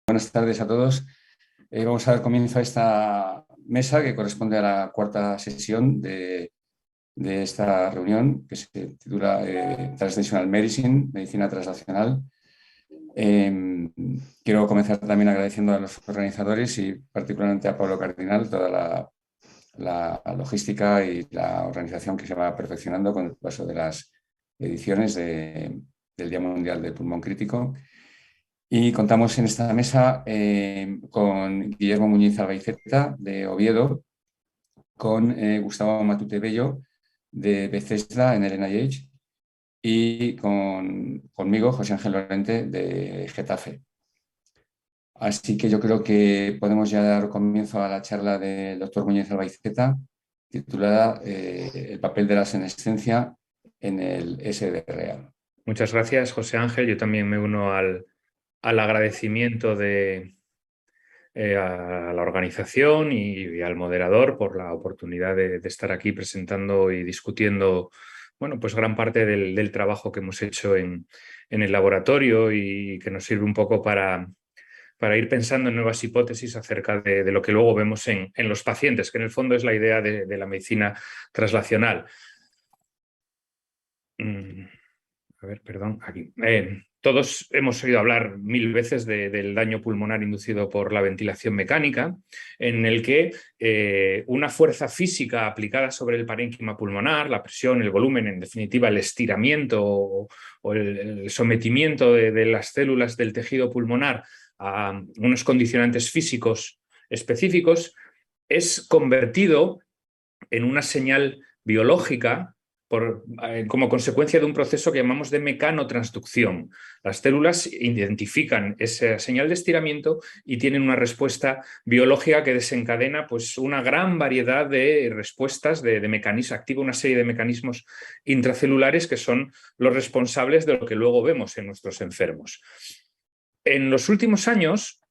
Buenas tardes a todos. Vamos a dar comienzo a esta mesa que corresponde a la cuarta sesión de esta reunión que se titula Translational Medicine, Medicina Translacional. Quiero comenzar también agradeciendo a los organizadores y particularmente a Pablo Cardinal toda la logística y la organización que se va perfeccionando con el paso de las ediciones del Día Mundial del Pulmón Crítico. Y contamos en esta mesa con Guillermo Muñiz Albaiceta, de Oviedo, con Gustavo Matute Bello, de Bethesda, en el NIH, y conmigo, José Ángel Lorente, de Getafe. Así que yo creo que podemos ya dar comienzo a la charla del doctor Muñiz Albaiceta, titulada El papel de la senescencia en el SDRA. Muchas gracias, José Ángel. Yo también me uno al agradecimiento a la organización y al moderador por la oportunidad de estar aquí presentando y discutiendo, bueno, pues gran parte del trabajo que hemos hecho en el laboratorio y que nos sirve un poco para ir pensando en nuevas hipótesis acerca de lo que luego vemos en los pacientes, que en el fondo es la idea de la medicina translacional. A ver, perdón, aquí. Todos hemos oído hablar mil veces del daño pulmonar inducido por la ventilación mecánica, en el que una fuerza física aplicada sobre el parénquima pulmonar, la presión, el volumen, en definitiva el estiramiento o el sometimiento de las células del tejido pulmonar a unos condicionantes físicos específicos, es convertido en una señal biológica como consecuencia de un proceso que llamamos de mecanotransducción. Las células identifican esa señal de estiramiento y tienen una respuesta biológica que desencadena pues, una gran variedad de respuestas de mecanismos, activa una serie de mecanismos intracelulares que son los responsables de lo que luego vemos en nuestros enfermos. En los últimos años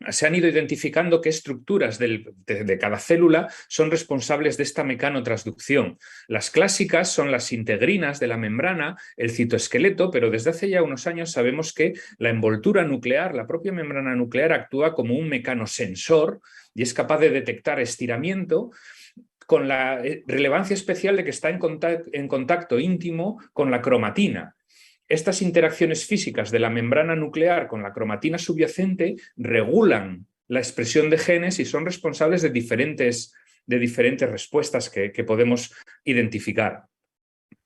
se han ido identificando qué estructuras de cada célula son responsables de esta mecanotransducción. Las clásicas son las integrinas de la membrana, el citoesqueleto, pero desde hace ya unos años sabemos que la envoltura nuclear, la propia membrana nuclear, actúa como un mecanosensor y es capaz de detectar estiramiento, con la relevancia especial de que está en contacto íntimo con la cromatina. Estas interacciones físicas de la membrana nuclear con la cromatina subyacente regulan la expresión de genes y son responsables de diferentes respuestas que podemos identificar.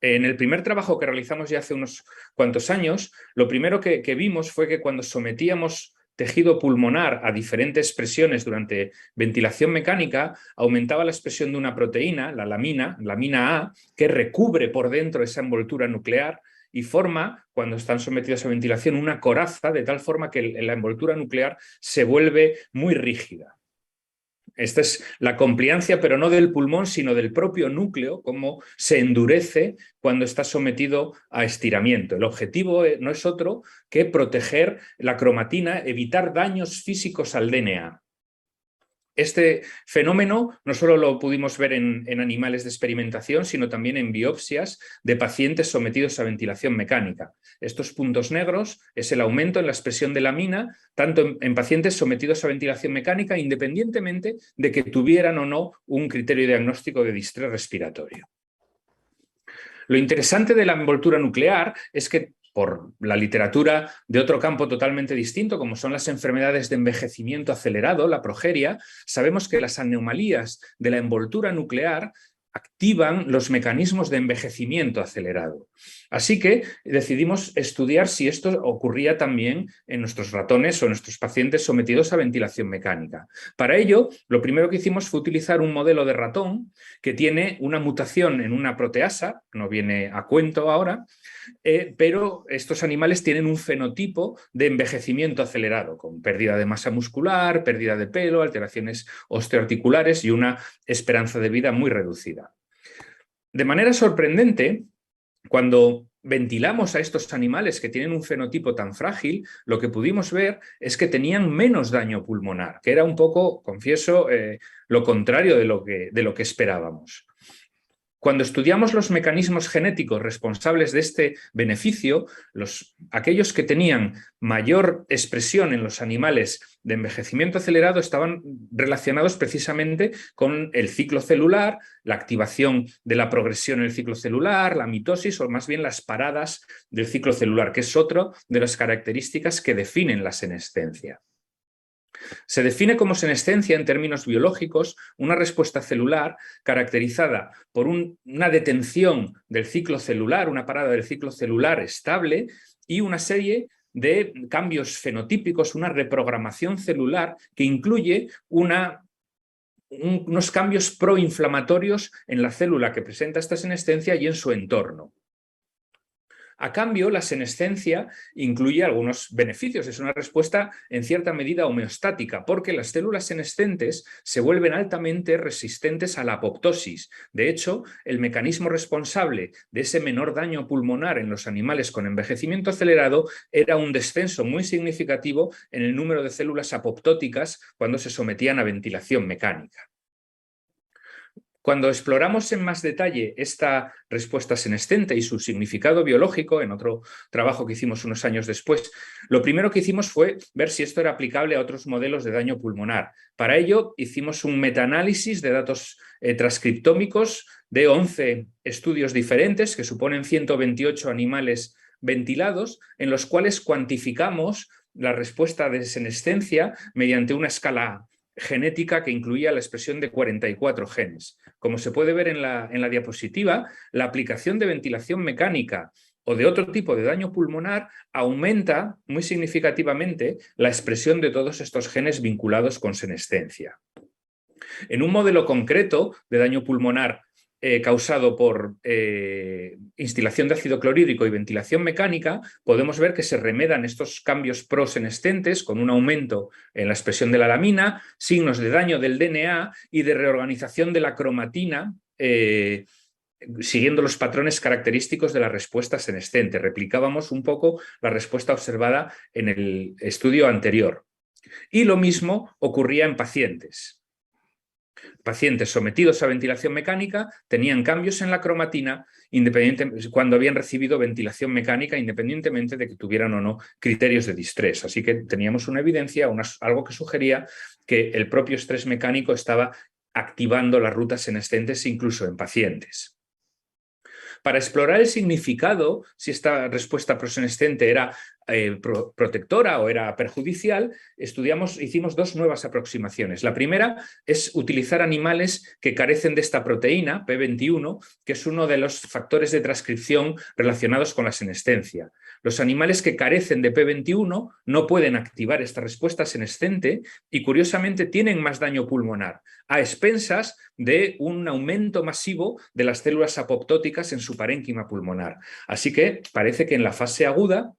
En el primer trabajo que realizamos ya hace unos cuantos años, lo primero que vimos fue que cuando sometíamos tejido pulmonar a diferentes presiones durante ventilación mecánica, aumentaba la expresión de una proteína, la lamina A, que recubre por dentro esa envoltura nuclear y forma, cuando están sometidos a ventilación, una coraza, de tal forma que la envoltura nuclear se vuelve muy rígida. Esta es la compliancia, pero no del pulmón, sino del propio núcleo, cómo se endurece cuando está sometido a estiramiento. El objetivo no es otro que proteger la cromatina, evitar daños físicos al DNA. Este fenómeno no solo lo pudimos ver en animales de experimentación, sino también en biopsias de pacientes sometidos a ventilación mecánica. Estos puntos negros es el aumento en la expresión de lamina, tanto en pacientes sometidos a ventilación mecánica, independientemente de que tuvieran o no un criterio diagnóstico de distrés respiratorio. Lo interesante de la envoltura nuclear es que, por la literatura de otro campo totalmente distinto, como son las enfermedades de envejecimiento acelerado, la progeria, sabemos que las anomalías de la envoltura nuclear activan los mecanismos de envejecimiento acelerado. Así que decidimos estudiar si esto ocurría también en nuestros ratones o en nuestros pacientes sometidos a ventilación mecánica. Para ello, lo primero que hicimos fue utilizar un modelo de ratón que tiene una mutación en una proteasa, no viene a cuento ahora, pero estos animales tienen un fenotipo de envejecimiento acelerado, con pérdida de masa muscular, pérdida de pelo, alteraciones osteoarticulares y una esperanza de vida muy reducida. De manera sorprendente, cuando ventilamos a estos animales que tienen un fenotipo tan frágil, lo que pudimos ver es que tenían menos daño pulmonar, que era un poco, confieso, lo contrario de lo que esperábamos. Cuando estudiamos los mecanismos genéticos responsables de este beneficio, aquellos que tenían mayor expresión en los animales de envejecimiento acelerado estaban relacionados precisamente con el ciclo celular, la activación de la progresión en el ciclo celular, la mitosis o más bien las paradas del ciclo celular, que es otra de las características que definen la senescencia. Se define como senescencia en términos biológicos una respuesta celular caracterizada por una detención del ciclo celular, una parada del ciclo celular estable y una serie de cambios fenotípicos, una reprogramación celular que incluye unos cambios proinflamatorios en la célula que presenta esta senescencia y en su entorno. A cambio, la senescencia incluye algunos beneficios. Es una respuesta en cierta medida homeostática, porque las células senescentes se vuelven altamente resistentes a la apoptosis. De hecho, el mecanismo responsable de ese menor daño pulmonar en los animales con envejecimiento acelerado era un descenso muy significativo en el número de células apoptóticas cuando se sometían a ventilación mecánica. Cuando exploramos en más detalle esta respuesta senescente y su significado biológico, en otro trabajo que hicimos unos años después, lo primero que hicimos fue ver si esto era aplicable a otros modelos de daño pulmonar. Para ello hicimos un metaanálisis de datos transcriptómicos de 11 estudios diferentes que suponen 128 animales ventilados, en los cuales cuantificamos la respuesta de senescencia mediante una escala genética que incluía la expresión de 44 genes. Como se puede ver en la diapositiva, la aplicación de ventilación mecánica o de otro tipo de daño pulmonar aumenta muy significativamente la expresión de todos estos genes vinculados con senescencia. En un modelo concreto de daño pulmonar causado por instilación de ácido clorhídrico y ventilación mecánica, podemos ver que se remedan estos cambios prosenescentes con un aumento en la expresión de la alamina, signos de daño del DNA y de reorganización de la cromatina siguiendo los patrones característicos de la respuesta senescente. Replicábamos un poco la respuesta observada en el estudio anterior. Y lo mismo ocurría en pacientes. Pacientes sometidos a ventilación mecánica tenían cambios en la cromatina cuando habían recibido ventilación mecánica, independientemente de que tuvieran o no criterios de distrés. Así que teníamos una evidencia, algo que sugería que el propio estrés mecánico estaba activando las rutas senescentes incluso en pacientes. Para explorar el significado, si esta respuesta prosenescente era protectora o era perjudicial, hicimos dos nuevas aproximaciones. La primera es utilizar animales que carecen de esta proteína, P21, que es uno de los factores de transcripción relacionados con la senescencia. Los animales que carecen de P21 no pueden activar esta respuesta senescente y, curiosamente, tienen más daño pulmonar, a expensas de un aumento masivo de las células apoptóticas en su parénquima pulmonar. Así que parece que en la fase aguda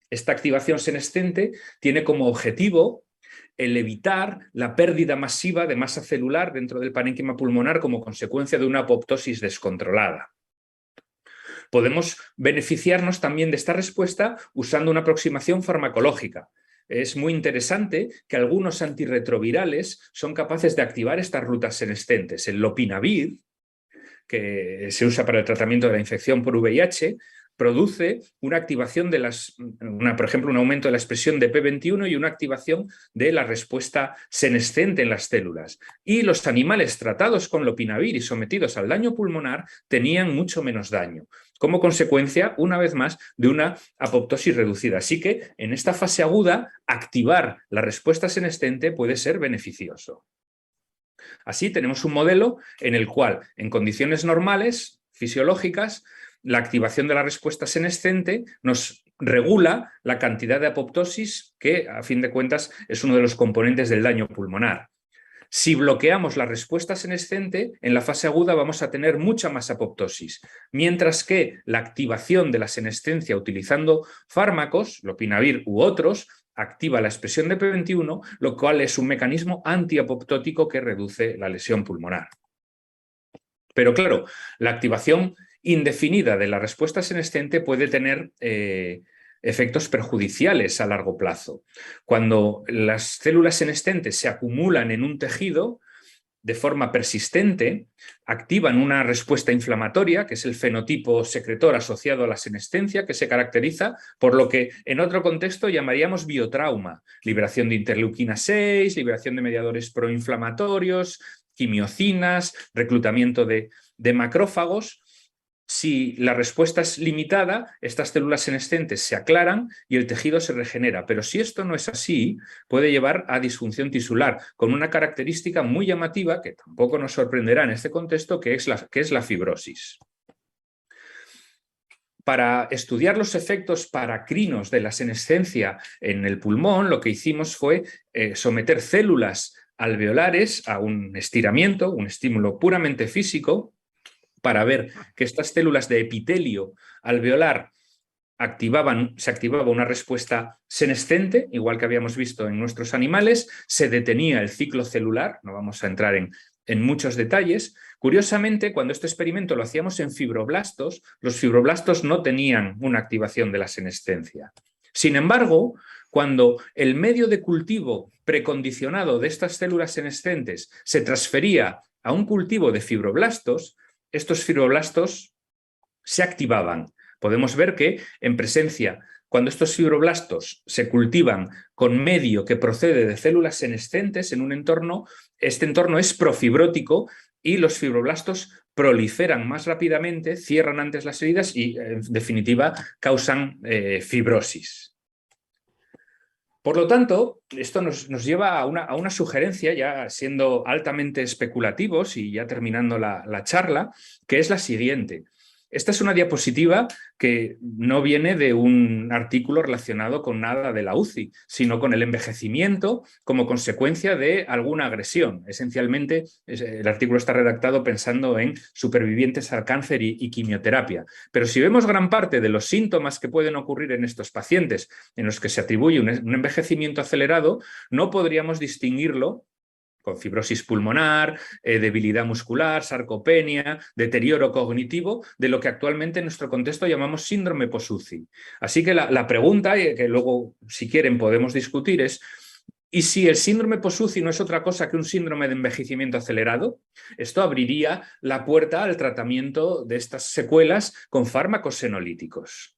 esta activación senescente tiene como objetivo el evitar la pérdida masiva de masa celular dentro del parénquima pulmonar como consecuencia de una apoptosis descontrolada. Podemos beneficiarnos también de esta respuesta usando una aproximación farmacológica. Es muy interesante que algunos antirretrovirales son capaces de activar estas rutas senescentes. El lopinavir, que se usa para el tratamiento de la infección por VIH, produce una activación de por ejemplo, un aumento de la expresión de P21 y una activación de la respuesta senescente en las células. Y los animales tratados con lopinavir y sometidos al daño pulmonar tenían mucho menos daño, como consecuencia, una vez más, de una apoptosis reducida. Así que en esta fase aguda, activar la respuesta senescente puede ser beneficioso. Así tenemos un modelo en el cual, en condiciones normales, fisiológicas, la activación de la respuesta senescente nos regula la cantidad de apoptosis que, a fin de cuentas, es uno de los componentes del daño pulmonar. Si bloqueamos la respuesta senescente, en la fase aguda vamos a tener mucha más apoptosis, mientras que la activación de la senescencia utilizando fármacos, lopinavir u otros, activa la expresión de P21, lo cual es un mecanismo antiapoptótico que reduce la lesión pulmonar. Pero claro, la activación indefinida de la respuesta senescente puede tener efectos perjudiciales a largo plazo. Cuando las células senescentes se acumulan en un tejido, de forma persistente, activan una respuesta inflamatoria, que es el fenotipo secretor asociado a la senescencia, que se caracteriza por lo que en otro contexto llamaríamos biotrauma: liberación de interleuquina 6, liberación de mediadores proinflamatorios, quimiocinas, reclutamiento de macrófagos. Si la respuesta es limitada, estas células senescentes se aclaran y el tejido se regenera. Pero si esto no es así, puede llevar a disfunción tisular, con una característica muy llamativa, que tampoco nos sorprenderá en este contexto, que es la fibrosis. Para estudiar los efectos paracrinos de la senescencia en el pulmón, lo que hicimos fue someter células alveolares a un estiramiento, un estímulo puramente físico, para ver que estas células de epitelio alveolar se activaba una respuesta senescente, igual que habíamos visto en nuestros animales, se detenía el ciclo celular, no vamos a entrar en muchos detalles. Curiosamente, cuando este experimento lo hacíamos en fibroblastos, los fibroblastos no tenían una activación de la senescencia. Sin embargo, cuando el medio de cultivo precondicionado de estas células senescentes se transfería a un cultivo de fibroblastos, estos fibroblastos se activaban. Podemos ver que en presencia, cuando estos fibroblastos se cultivan con medio que procede de células senescentes en un entorno, este entorno es profibrótico y los fibroblastos proliferan más rápidamente, cierran antes las heridas y, en definitiva, causan fibrosis. Por lo tanto, esto nos lleva a una sugerencia, ya siendo altamente especulativos y ya terminando la charla, que es la siguiente. Esta es una diapositiva que no viene de un artículo relacionado con nada de la UCI, sino con el envejecimiento como consecuencia de alguna agresión. Esencialmente, el artículo está redactado pensando en supervivientes al cáncer y quimioterapia. Pero si vemos gran parte de los síntomas que pueden ocurrir en estos pacientes en los que se atribuye un envejecimiento acelerado, no podríamos distinguirlo con fibrosis pulmonar, debilidad muscular, sarcopenia, deterioro cognitivo, de lo que actualmente en nuestro contexto llamamos síndrome post-UCI. Así que la pregunta, que luego, si quieren, podemos discutir es: ¿y si el síndrome post-UCI no es otra cosa que un síndrome de envejecimiento acelerado? Esto abriría la puerta al tratamiento de estas secuelas con fármacos senolíticos.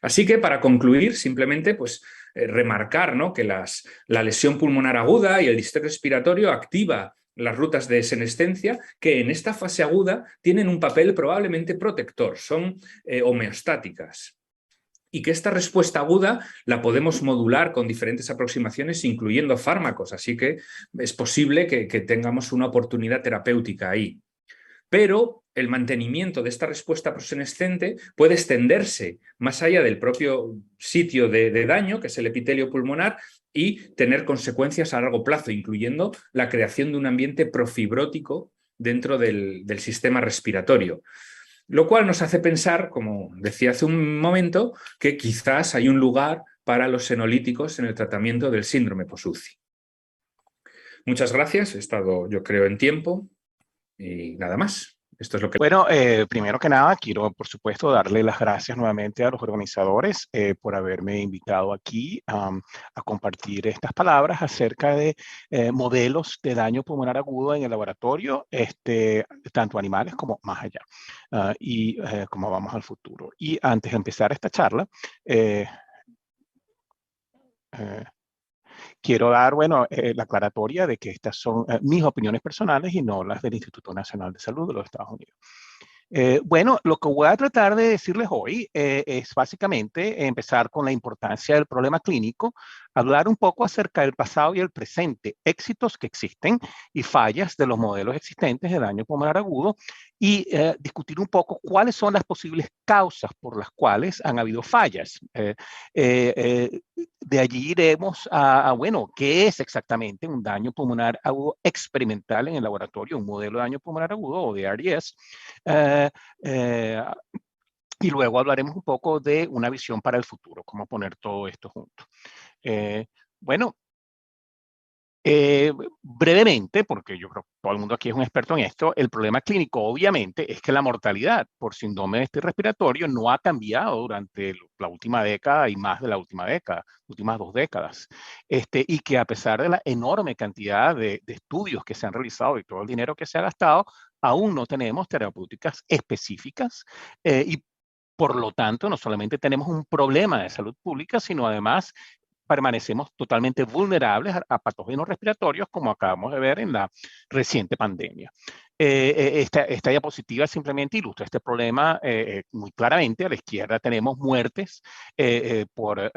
Así que, para concluir, simplemente remarcar, ¿no?, que la lesión pulmonar aguda y el distrés respiratorio activa las rutas de senescencia, que en esta fase aguda tienen un papel probablemente protector, son homeostáticas. Y que esta respuesta aguda la podemos modular con diferentes aproximaciones, incluyendo fármacos. Así que es posible que tengamos una oportunidad terapéutica ahí. Pero el mantenimiento de esta respuesta prosenescente puede extenderse más allá del propio sitio de daño, que es el epitelio pulmonar, y tener consecuencias a largo plazo, incluyendo la creación de un ambiente profibrótico dentro del sistema respiratorio. Lo cual nos hace pensar, como decía hace un momento, que quizás hay un lugar para los senolíticos en el tratamiento del síndrome post-UCI. Muchas gracias, he estado, yo creo, en tiempo. Y nada más. Esto es lo que... Bueno, primero que nada, quiero, por supuesto, darle las gracias nuevamente a los organizadores por haberme invitado aquí a compartir estas palabras acerca de modelos de daño pulmonar agudo en el laboratorio, tanto animales como más allá, y cómo vamos al futuro. Y antes de empezar esta charla, quiero dar, bueno, la aclaratoria de que estas son mis opiniones personales y no las del Instituto Nacional de Salud de los Estados Unidos. Bueno, lo que voy a tratar de decirles hoy es básicamente empezar con la importancia del problema clínico, hablar un poco acerca del pasado y el presente, éxitos que existen y fallas de los modelos existentes de daño pulmonar agudo, y discutir un poco cuáles son las posibles causas por las cuales han habido fallas. De allí iremos bueno, ¿qué es exactamente un daño pulmonar agudo experimental en el laboratorio, un modelo de daño pulmonar agudo o de RDS? Y luego hablaremos un poco de una visión para el futuro, cómo poner todo esto junto. Bueno, Brevemente, porque yo creo que todo el mundo aquí es un experto en esto, el problema clínico obviamente es que la mortalidad por síndrome respiratorio no ha cambiado durante la última década y más de la última década, últimas 2 décadas. Y que a pesar de la enorme cantidad de estudios que se han realizado y todo el dinero que se ha gastado, aún no tenemos terapéuticas específicas y por lo tanto, no solamente tenemos un problema de salud pública, sino además permanecemos totalmente vulnerables a patógenos respiratorios, como acabamos de ver en la reciente pandemia. Esta diapositiva simplemente ilustra este problema muy claramente. A la izquierda tenemos muertes por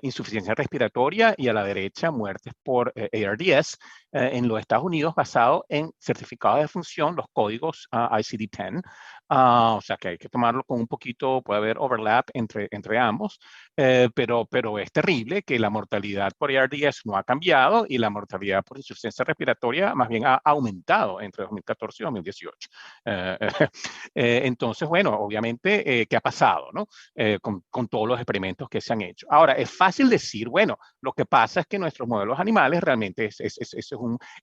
insuficiencia respiratoria y a la derecha muertes por ARDS en los Estados Unidos basado en certificados de función, los códigos ICD-10. O sea que hay que tomarlo con un poquito, puede haber overlap entre ambos, pero es terrible que la mortalidad por ARDS no ha cambiado y la mortalidad por insuficiencia respiratoria más bien ha aumentado entre 2014 y 2018. Entonces, bueno, obviamente, ¿qué ha pasado, no? Con todos los experimentos que se han hecho. Ahora, es fácil decir, bueno, lo que pasa es que nuestros modelos animales realmente ese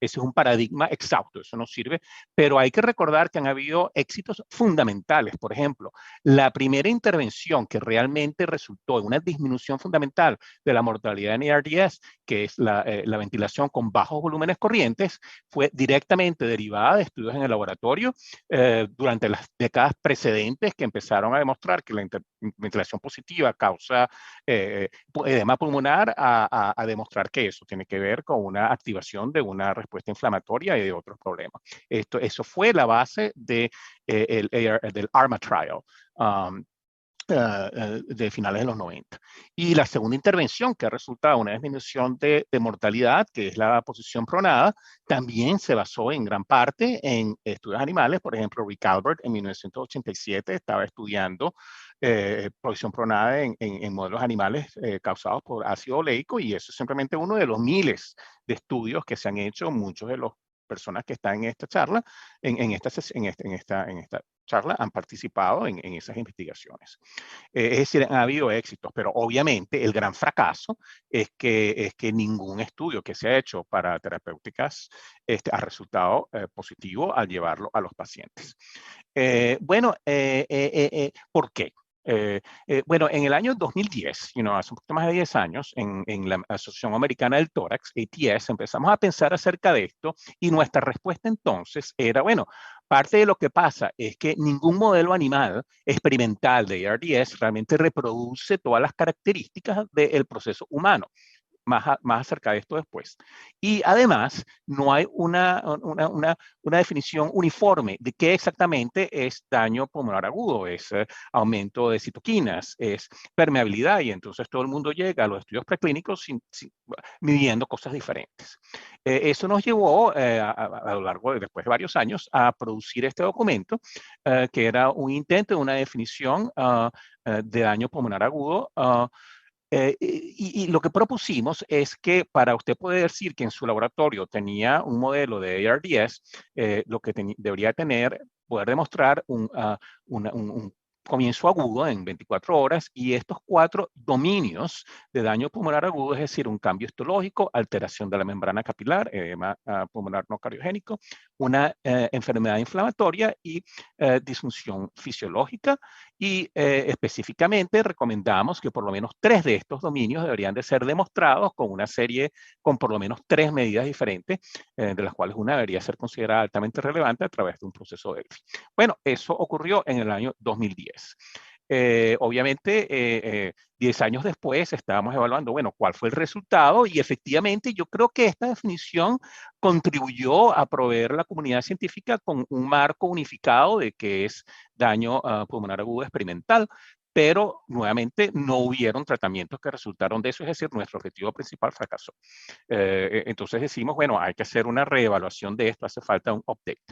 es un paradigma exhausto, eso no sirve, pero hay que recordar que han habido éxitos fundamentales. Por ejemplo, la primera intervención que realmente resultó en una disminución fundamental de la mortalidad en ARDS, que es la ventilación con bajos volúmenes corrientes, fue directamente derivada de estudios en el laboratorio durante las décadas precedentes que empezaron a demostrar que la ventilación positiva causa edema pulmonar, a demostrar que eso tiene que ver con una activación de una respuesta inflamatoria y de otros problemas. Eso fue la base del ARMA trial. De finales de los 90. Y la segunda intervención, que ha resultado en una disminución de mortalidad, que es la posición pronada, también se basó en gran parte en estudios animales. Por ejemplo, Rick Albert en 1987 estaba estudiando posición pronada en modelos animales causados por ácido oleico, y eso es simplemente uno de los miles de estudios que se han hecho. Muchos de las personas que están en esta charla, en esta charla, han participado en esas investigaciones. Es decir, ha habido éxitos, pero obviamente el gran fracaso es que ningún estudio que se ha hecho para terapéuticas ha resultado positivo al llevarlo a los pacientes. Bueno, ¿por qué? Bueno, en el año 2010, hace un poquito más de 10 años, en la Asociación Americana del Tórax, ATS, empezamos a pensar acerca de esto, y nuestra respuesta entonces era, bueno, parte de lo que pasa es que ningún modelo animal experimental de ARDS realmente reproduce todas las características del proceso humano. Más acerca de esto después. Y además, no hay una definición uniforme de qué exactamente es daño pulmonar agudo. Es aumento de citoquinas, es permeabilidad, y entonces todo el mundo llega a los estudios preclínicos midiendo cosas diferentes. Eso nos llevó a lo largo después de varios años a producir este documento, que era un intento de una definición de daño pulmonar agudo. Y lo que propusimos es que para usted poder decir que en su laboratorio tenía un modelo de ARDS, lo que debería tener, poder demostrar un comienzo agudo en 24 horas, y estos 4 dominios de daño pulmonar agudo, es decir, un cambio histológico, alteración de la membrana capilar, edema pulmonar no cardiogénico, una enfermedad inflamatoria y disfunción fisiológica. Y específicamente recomendamos que por lo menos 3 de estos dominios deberían de ser demostrados con una serie, con por lo menos 3 medidas diferentes, de las cuales una debería ser considerada altamente relevante a través de un proceso de ELFI. Bueno, eso ocurrió en el año 2010. Obviamente, 10 años después estábamos evaluando, bueno, cuál fue el resultado, y efectivamente yo creo que esta definición contribuyó a proveer a la comunidad científica con un marco unificado de qué es daño pulmonar agudo experimental, pero nuevamente no hubieron tratamientos que resultaron de eso, es decir, nuestro objetivo principal fracasó. Entonces decimos, bueno, hay que hacer una reevaluación de esto, hace falta un update.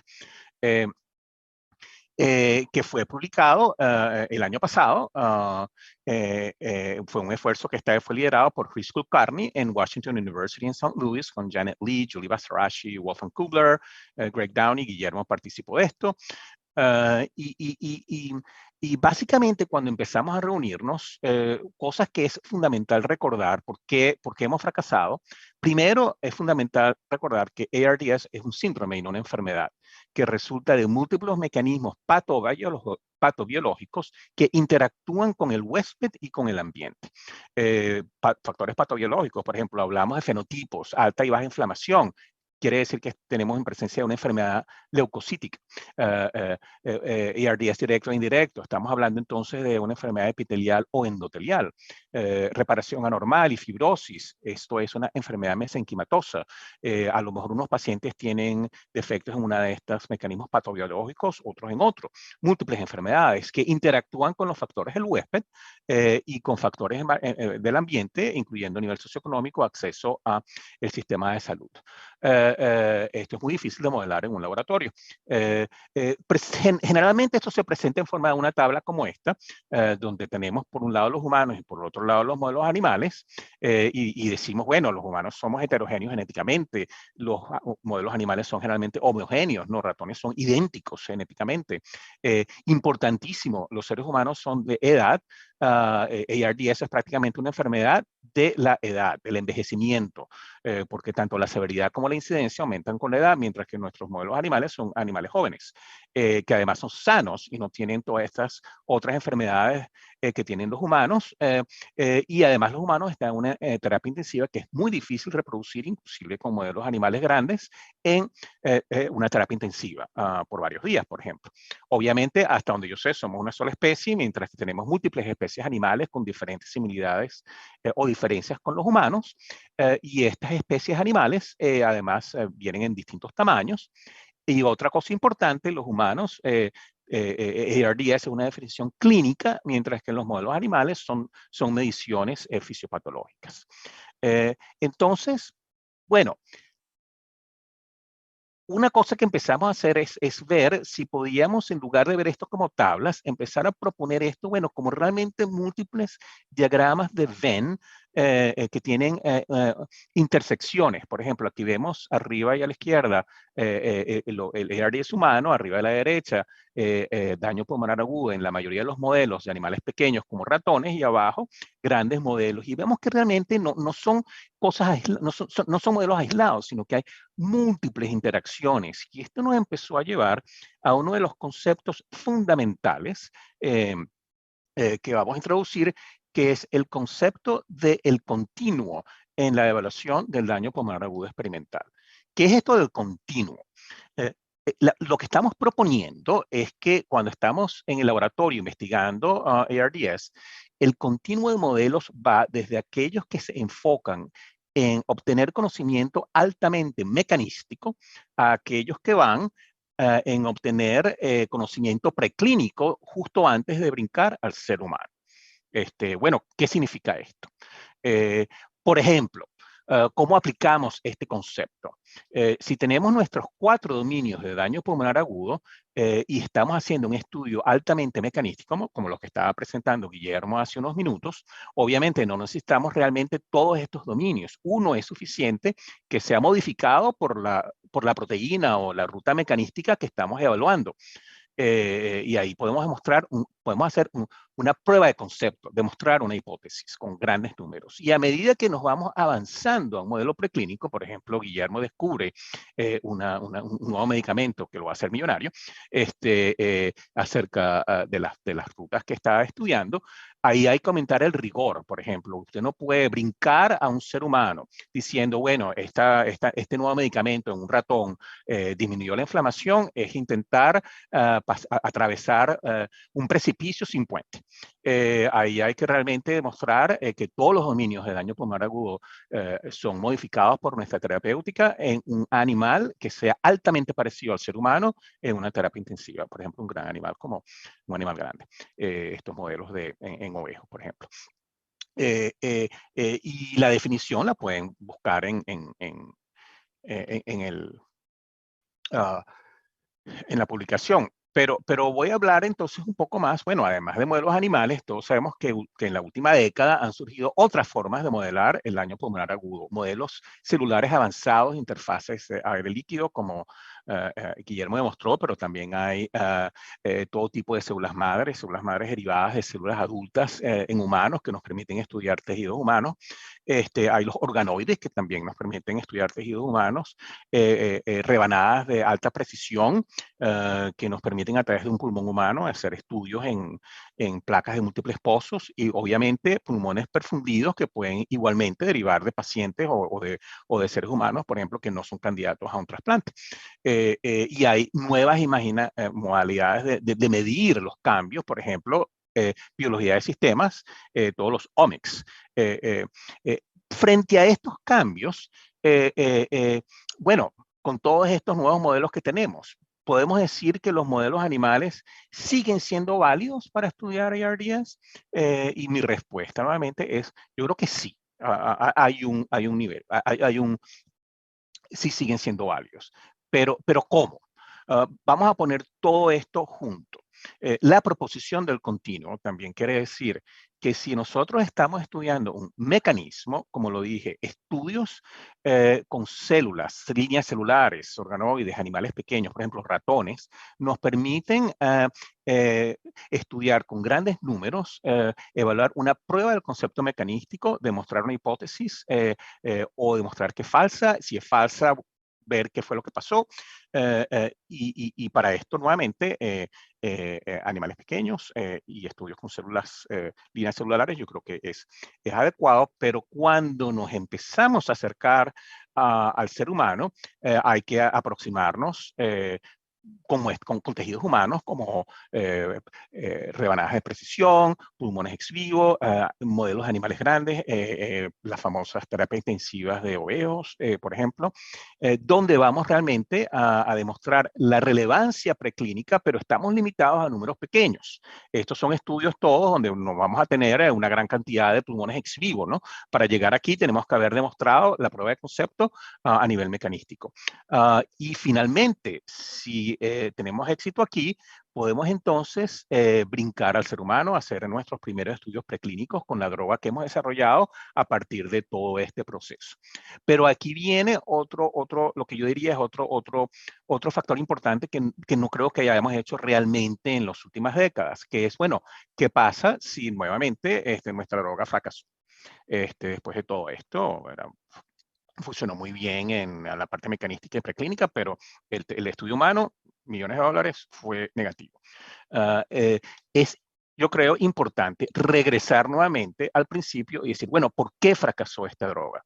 Que fue publicado el año pasado. Fue un esfuerzo que fue liderado por Chris Kulkarni en Washington University en St. Louis, con Janet Lee, Julie Basarashi, Wolfgang Kubler, Greg Downey, Guillermo participó de esto. Y básicamente cuando empezamos a reunirnos, cosas que es fundamental recordar por qué hemos fracasado. Primero, es fundamental recordar que ARDS es un síndrome y no una enfermedad, que resulta de múltiples mecanismos patobiológicos que interactúan con el huésped y con el ambiente. Factores patobiológicos, por ejemplo, hablamos de fenotipos, alta y baja inflamación. Quiere decir que tenemos en presencia de una enfermedad leucocítica, ARDS directo o indirecto. Estamos hablando entonces de una enfermedad epitelial o endotelial. Reparación anormal y fibrosis. Esto es una enfermedad mesenquimatosa. A lo mejor unos pacientes tienen defectos en uno de estos mecanismos patobiológicos, otros en otro. Múltiples enfermedades que interactúan con los factores del huésped y con factores del ambiente, incluyendo nivel socioeconómico, acceso al sistema de salud. Esto es muy difícil de modelar en un laboratorio. Generalmente esto se presenta en forma de una tabla como esta, donde tenemos por un lado los humanos y por el otro lado los modelos animales, y decimos, bueno, los humanos somos heterogéneos genéticamente, los modelos animales son generalmente homogéneos, los ratones son idénticos genéticamente. Importantísimo, los seres humanos son de edad. ARDS es prácticamente una enfermedad de la edad, del envejecimiento, porque tanto la severidad como la incidencia aumentan con la edad, mientras que nuestros modelos animales son animales jóvenes, que además son sanos y no tienen todas estas otras enfermedades que tienen los humanos, y además los humanos están en una terapia intensiva que es muy difícil reproducir, inclusive con modelos animales grandes, en una terapia intensiva por varios días, por ejemplo. Obviamente, hasta donde yo sé, somos una sola especie, mientras que tenemos múltiples especies animales con diferentes similitudes o diferencias con los humanos, y estas especies animales además vienen en distintos tamaños. Y otra cosa importante, los humanos, ARDS es una definición clínica, mientras que en los modelos animales son mediciones fisiopatológicas. Entonces, bueno, una cosa que empezamos a hacer es ver si podíamos, en lugar de ver esto como tablas, empezar a proponer esto, bueno, como realmente múltiples diagramas de Venn que tienen intersecciones. Por ejemplo, aquí vemos arriba y a la izquierda el ARDS humano, arriba a la derecha daño pulmonar agudo en la mayoría de los modelos de animales pequeños como ratones, y abajo grandes modelos. Y vemos que realmente no son cosas no son modelos aislados, sino que hay múltiples interacciones. Y esto nos empezó a llevar a uno de los conceptos fundamentales que vamos a introducir, que es el concepto del continuo en la evaluación del daño pulmonar agudo experimental. ¿Qué es esto del continuo? Lo que estamos proponiendo es que cuando estamos en el laboratorio investigando ARDS, el continuo de modelos va desde aquellos que se enfocan en obtener conocimiento altamente mecanístico a aquellos que van en obtener conocimiento preclínico justo antes de brincar al ser humano. Bueno, ¿qué significa esto? Por ejemplo, ¿cómo aplicamos este concepto? Si tenemos nuestros 4 dominios de daño pulmonar agudo y estamos haciendo un estudio altamente mecanístico, como lo que estaba presentando Guillermo hace unos minutos, obviamente no necesitamos realmente todos estos dominios. Uno es suficiente que sea modificado por la proteína o la ruta mecanística que estamos evaluando. Y ahí podemos hacer una prueba de concepto, demostrar una hipótesis con grandes números. Y a medida que nos vamos avanzando a un modelo preclínico, por ejemplo, Guillermo descubre un nuevo medicamento que lo va a hacer millonario, acerca de las rutas que está estudiando, ahí hay que aumentar el rigor. Por ejemplo, usted no puede brincar a un ser humano diciendo, bueno, este nuevo medicamento en un ratón disminuyó la inflamación, es intentar atravesar un precipicio sin puente. Ahí hay que realmente demostrar que todos los dominios de daño pulmonar agudo son modificados por nuestra terapéutica en un animal que sea altamente parecido al ser humano en una terapia intensiva. Por ejemplo, un gran animal como un animal grande. Estos modelos en ovejos, por ejemplo. Y la definición la pueden buscar en la publicación. Pero voy a hablar entonces un poco más, bueno, además de modelos animales, todos sabemos que en la última década han surgido otras formas de modelar el daño pulmonar agudo, modelos celulares avanzados, interfaces de aire líquido como Guillermo demostró, pero también hay todo tipo de células madres derivadas de células adultas en humanos que nos permiten estudiar tejidos humanos. Hay los organoides que también nos permiten estudiar tejidos humanos, rebanadas de alta precisión que nos permiten a través de un pulmón humano hacer estudios en placas de múltiples pozos y obviamente pulmones perfundidos que pueden igualmente derivar de pacientes o de seres humanos, por ejemplo, que no son candidatos a un trasplante. Y hay nuevas modalidades de medir los cambios, por ejemplo, biología de sistemas, todos los omics. Frente a estos cambios, bueno, con todos estos nuevos modelos que tenemos, ¿podemos decir que los modelos animales siguen siendo válidos para estudiar ARDS? Y mi respuesta nuevamente es, yo creo que sí. Hay un nivel, sí siguen siendo válidos. Pero ¿cómo? Vamos a poner todo esto junto. La proposición del continuo también quiere decir que si nosotros estamos estudiando un mecanismo, como lo dije, estudios con células, líneas celulares, organoides, animales pequeños, por ejemplo, ratones, nos permiten estudiar con grandes números, evaluar una prueba del concepto mecanístico, demostrar una hipótesis o demostrar que es falsa. Si es falsa, ver qué fue lo que pasó. Y para esto, nuevamente, animales pequeños y estudios con células, líneas celulares, yo creo que es adecuado, pero cuando nos empezamos a acercar al ser humano, hay que aproximarnos con tejidos humanos como rebanadas de precisión, pulmones ex vivo, modelos de animales grandes, las famosas terapias intensivas de oveos, por ejemplo, donde vamos realmente a demostrar la relevancia preclínica, pero estamos limitados a números pequeños. Estos son estudios todos donde no vamos a tener una gran cantidad de pulmones ex vivo, ¿no? Para llegar aquí tenemos que haber demostrado la prueba de concepto a nivel mecanístico. Y finalmente, si tenemos éxito aquí, podemos entonces brincar al ser humano, hacer nuestros primeros estudios preclínicos con la droga que hemos desarrollado a partir de todo este proceso. Pero aquí viene lo que yo diría es otro factor importante que no creo que hayamos hecho realmente en las últimas décadas, que es, bueno, ¿qué pasa si nuevamente nuestra droga fracasó? Después de todo esto, funcionó muy bien en la parte mecanística y preclínica, pero el estudio humano, millones de dólares, fue negativo. Es, yo creo, importante regresar nuevamente al principio y decir, bueno, ¿por qué fracasó esta droga?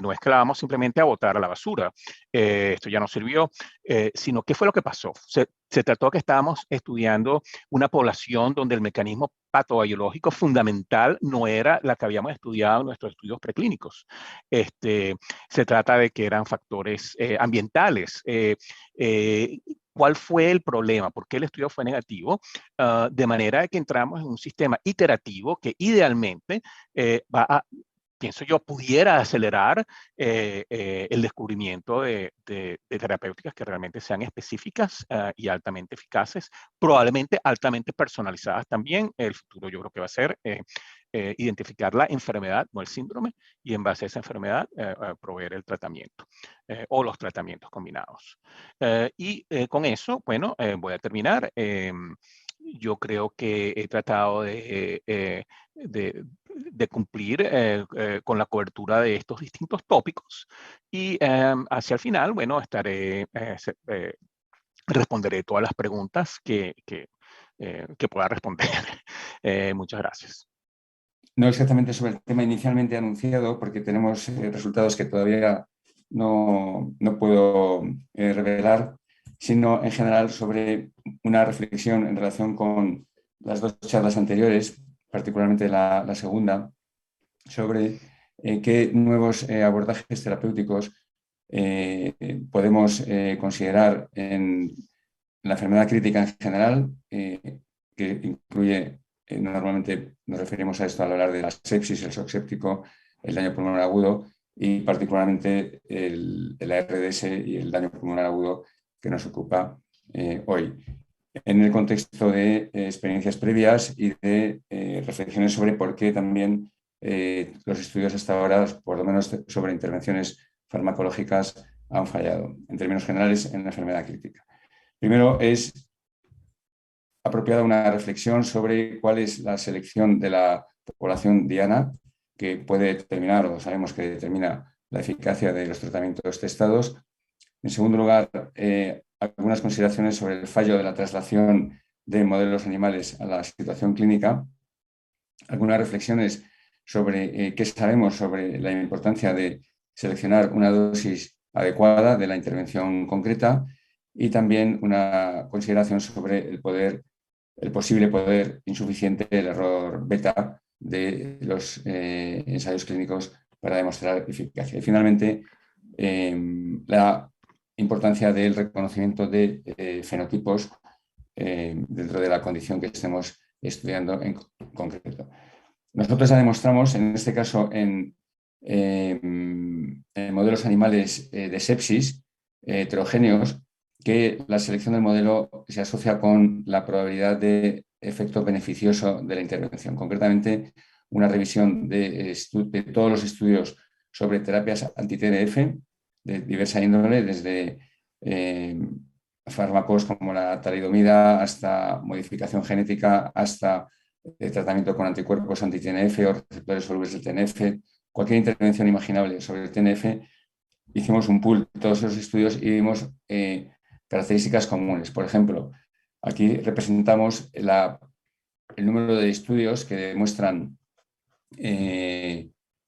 No es que la vamos simplemente a botar a la basura, esto ya no sirvió, sino ¿qué fue lo que pasó? Se trató que estábamos estudiando una población donde el mecanismo patobiológico fundamental no era la que habíamos estudiado en nuestros estudios preclínicos. Se trata de que eran factores ambientales. ¿Cuál fue el problema? ¿Por qué el estudio fue negativo? De manera que entramos en un sistema iterativo que idealmente pienso yo, pudiera acelerar el descubrimiento de terapéuticas que realmente sean específicas y altamente eficaces, probablemente altamente personalizadas también. El futuro yo creo que va a ser identificar la enfermedad, no el síndrome, y en base a esa enfermedad proveer el tratamiento o los tratamientos combinados. Con eso, bueno, voy a terminar. Yo creo que he tratado de cumplir con la cobertura de estos distintos tópicos y hacia el final, bueno, responderé todas las preguntas que pueda responder. Muchas gracias. No exactamente sobre el tema inicialmente anunciado, porque tenemos resultados que todavía no puedo revelar, sino en general sobre una reflexión en relación con las dos charlas anteriores, particularmente la segunda, sobre qué nuevos abordajes terapéuticos podemos considerar en la enfermedad crítica en general, que incluye, normalmente nos referimos a esto al hablar de la sepsis, el shock séptico, el daño pulmonar agudo y particularmente el ARDS y el daño pulmonar agudo que nos ocupa hoy. En el contexto de experiencias previas y de reflexiones sobre por qué también los estudios hasta ahora, por lo menos sobre intervenciones farmacológicas, han fallado, en términos generales, en la enfermedad crítica. Primero, es apropiada una reflexión sobre cuál es la selección de la población diana que puede determinar, o sabemos que determina, la eficacia de los tratamientos testados. En segundo lugar, algunas consideraciones sobre el fallo de la traslación de modelos animales a la situación clínica. Algunas reflexiones sobre qué sabemos sobre la importancia de seleccionar una dosis adecuada de la intervención concreta y también una consideración sobre el posible poder insuficiente, el error beta de los ensayos clínicos para demostrar eficacia. Y finalmente, la importancia del reconocimiento de fenotipos dentro de la condición que estemos estudiando en concreto. Nosotros ya demostramos, en este caso, en modelos animales de sepsis heterogéneos, que la selección del modelo se asocia con la probabilidad de efecto beneficioso de la intervención. Concretamente, una revisión de todos los estudios sobre terapias anti-TNF de diversa índole, desde fármacos como la talidomida hasta modificación genética, hasta tratamiento con anticuerpos anti-TNF o receptores solubles del TNF, cualquier intervención imaginable sobre el TNF. Hicimos un pool de todos esos estudios y vimos características comunes. Por ejemplo, aquí representamos el número de estudios que demuestran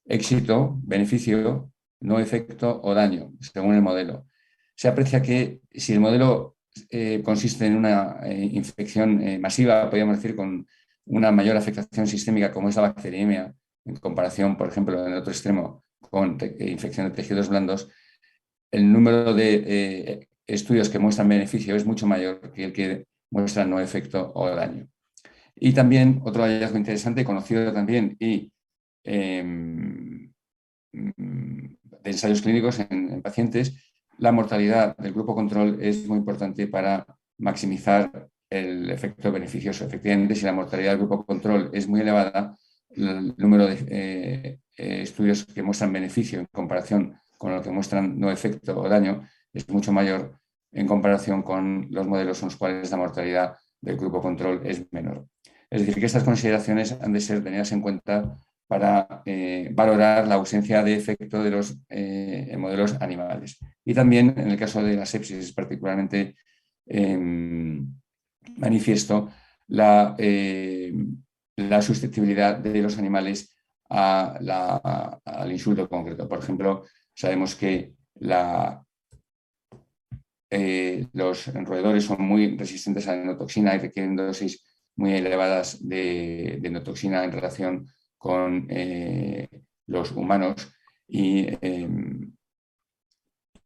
éxito, beneficio, no efecto o daño, según el modelo. Se aprecia que si el modelo consiste en una infección masiva, podríamos decir, con una mayor afectación sistémica, como es la bacteriemia, en comparación, por ejemplo, en el otro extremo, con infección de tejidos blandos, el número de estudios que muestran beneficio es mucho mayor que el que muestra no efecto o daño. Y también, otro hallazgo interesante, conocido también y de ensayos clínicos en pacientes, la mortalidad del grupo control es muy importante para maximizar el efecto beneficioso. Efectivamente, si la mortalidad del grupo control es muy elevada, el número de estudios que muestran beneficio en comparación con lo que muestran no efecto o daño es mucho mayor en comparación con los modelos en los cuales la mortalidad del grupo control es menor. Es decir, que estas consideraciones han de ser tenidas en cuenta para valorar la ausencia de efecto de los modelos animales. Y también, en el caso de la sepsis, es particularmente manifiesto la susceptibilidad de los animales al insulto concreto. Por ejemplo, sabemos que los roedores son muy resistentes a la endotoxina y requieren dosis muy elevadas de endotoxina en relación con los humanos y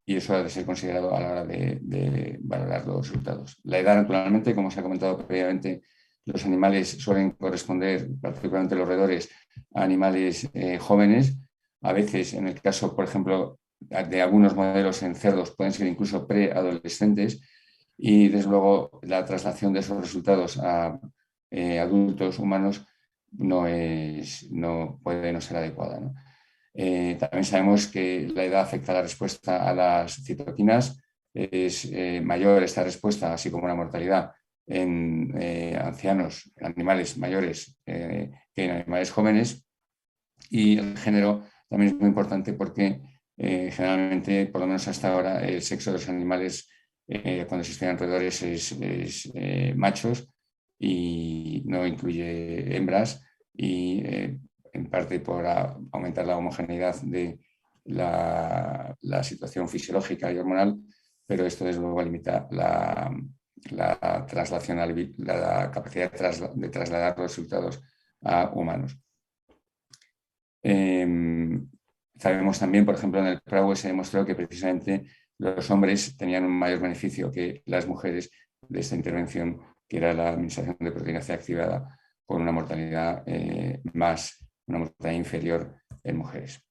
eso ha de ser considerado a la hora de valorar los resultados. La edad, naturalmente, como se ha comentado previamente, los animales suelen corresponder, particularmente los roedores, a animales jóvenes. A veces, en el caso, por ejemplo, de algunos modelos en cerdos, pueden ser incluso preadolescentes y, desde luego, la traslación de esos resultados a adultos humanos no puede no ser adecuada, ¿no? También sabemos que la edad afecta la respuesta a las citoquinas. Es mayor esta respuesta, así como la mortalidad, en ancianos, en animales mayores que en animales jóvenes. Y el género también es muy importante porque generalmente, por lo menos hasta ahora, el sexo de los animales cuando se estudian roedores es machos y no incluye hembras, y en parte por aumentar la homogeneidad de la situación fisiológica y hormonal, pero esto desde luego limita la traslación, la capacidad de trasladar los resultados a humanos. Sabemos también, por ejemplo, en el PRAUE se demostró que precisamente los hombres tenían un mayor beneficio que las mujeres de esta intervención, que era la administración de proteína C activada, con una mortalidad una mortalidad inferior en mujeres.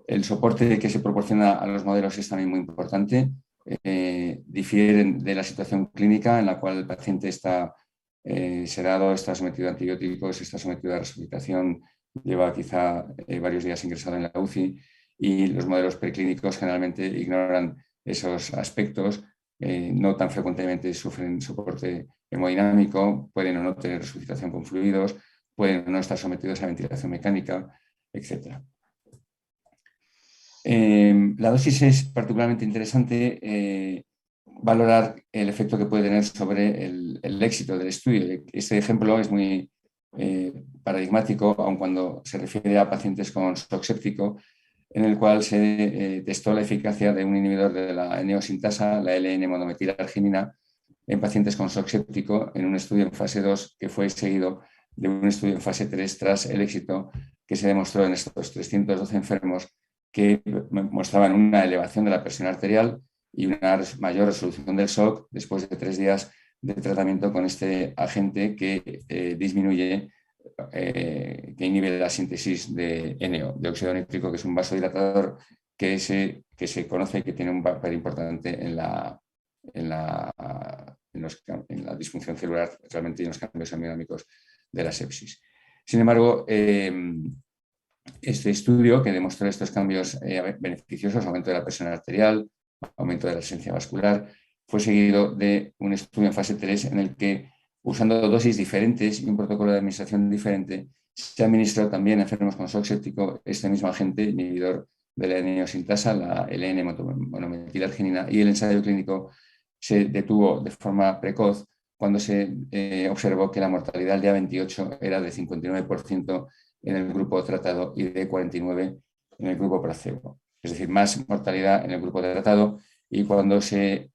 El soporte que se proporciona a los modelos es también muy importante. Difieren de la situación clínica en la cual el paciente está sedado, está sometido a antibióticos, está sometido a resucitación, lleva quizá varios días ingresado en la UCI, y los modelos preclínicos generalmente ignoran esos aspectos, no tan frecuentemente sufren soporte hemodinámico, pueden o no tener resucitación con fluidos, pueden o no estar sometidos a ventilación mecánica, etc. La dosis es particularmente interesante valorar el efecto que puede tener sobre el éxito del estudio. Este ejemplo es muy paradigmático, aun cuando se refiere a pacientes con shock séptico, en el cual se testó la eficacia de un inhibidor de la neosintasa, la L-N-monometilarginina, en pacientes con shock séptico en un estudio en fase 2 que fue seguido de un estudio en fase 3 tras el éxito que se demostró en estos 312 enfermos que mostraban una elevación de la presión arterial y una mayor resolución del shock después de 3 días de tratamiento con este agente que disminuye, que inhibe la síntesis de NO, de óxido nítrico, que es un vasodilatador que se conoce que tiene un papel importante en la disfunción celular realmente y en los cambios hemodinámicos de la sepsis. Sin embargo, este estudio que demostró estos cambios beneficiosos, aumento de la presión arterial, aumento de la esencia vascular, fue seguido de un estudio en fase 3 en el que, usando dosis diferentes y un protocolo de administración diferente, se administró también a enfermos con shock séptico este mismo agente inhibidor de la neosintasa, la L-N-monometilarginina, y el ensayo clínico se detuvo de forma precoz cuando se observó que la mortalidad al día 28 era de 59% en el grupo tratado y de 49% en el grupo placebo. Es decir, más mortalidad en el grupo tratado, y cuando se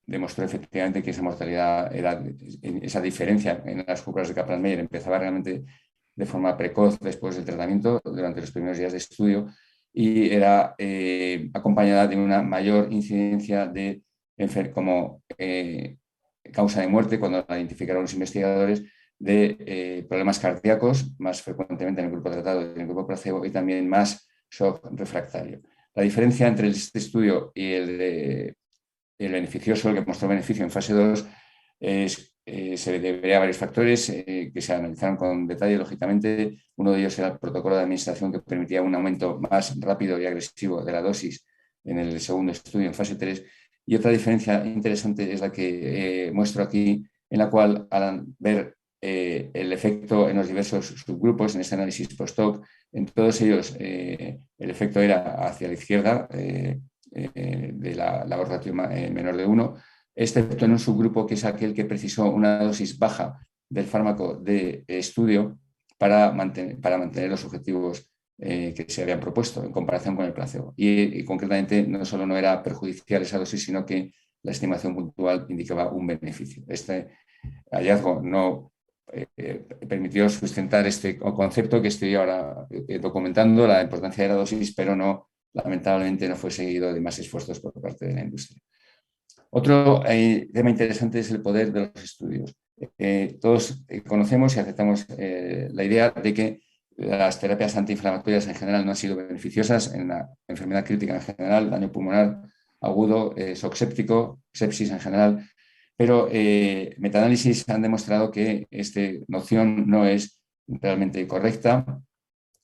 demostró efectivamente que esa mortalidad esa diferencia en las curvas de Kaplan-Meier empezaba realmente de forma precoz después del tratamiento, durante los primeros días de estudio, y era acompañada de una mayor incidencia de como causa de muerte, cuando la identificaron los investigadores, de problemas cardíacos, más frecuentemente en el grupo tratado y en el grupo placebo, y también más shock refractario. La diferencia entre este estudio y el beneficioso, el que mostró beneficio en fase 2, se debería a varios factores que se analizaron con detalle, lógicamente. Uno de ellos era el protocolo de administración, que permitía un aumento más rápido y agresivo de la dosis en el segundo estudio en fase 3. Y otra diferencia interesante es la que muestro aquí, en la cual, al ver el efecto en los diversos subgrupos en este análisis post-hoc, en todos ellos el efecto era hacia la izquierda de la labor ratio menor de 1, excepto en un subgrupo que es aquel que precisó una dosis baja del fármaco de estudio para mantener los objetivos que se habían propuesto en comparación con el placebo. Y concretamente no solo no era perjudicial esa dosis, sino que la estimación puntual indicaba un beneficio. Este hallazgo no permitió sustentar este concepto que estoy ahora documentando, la importancia de la dosis, pero no, lamentablemente no fue seguido de más esfuerzos por parte de la industria. Otro tema interesante es el poder de los estudios. Todos conocemos y aceptamos la idea de que las terapias antiinflamatorias en general no han sido beneficiosas en la enfermedad crítica en general, daño pulmonar agudo, shock séptico, sepsis en general, pero metaanálisis han demostrado que esta noción no es realmente correcta.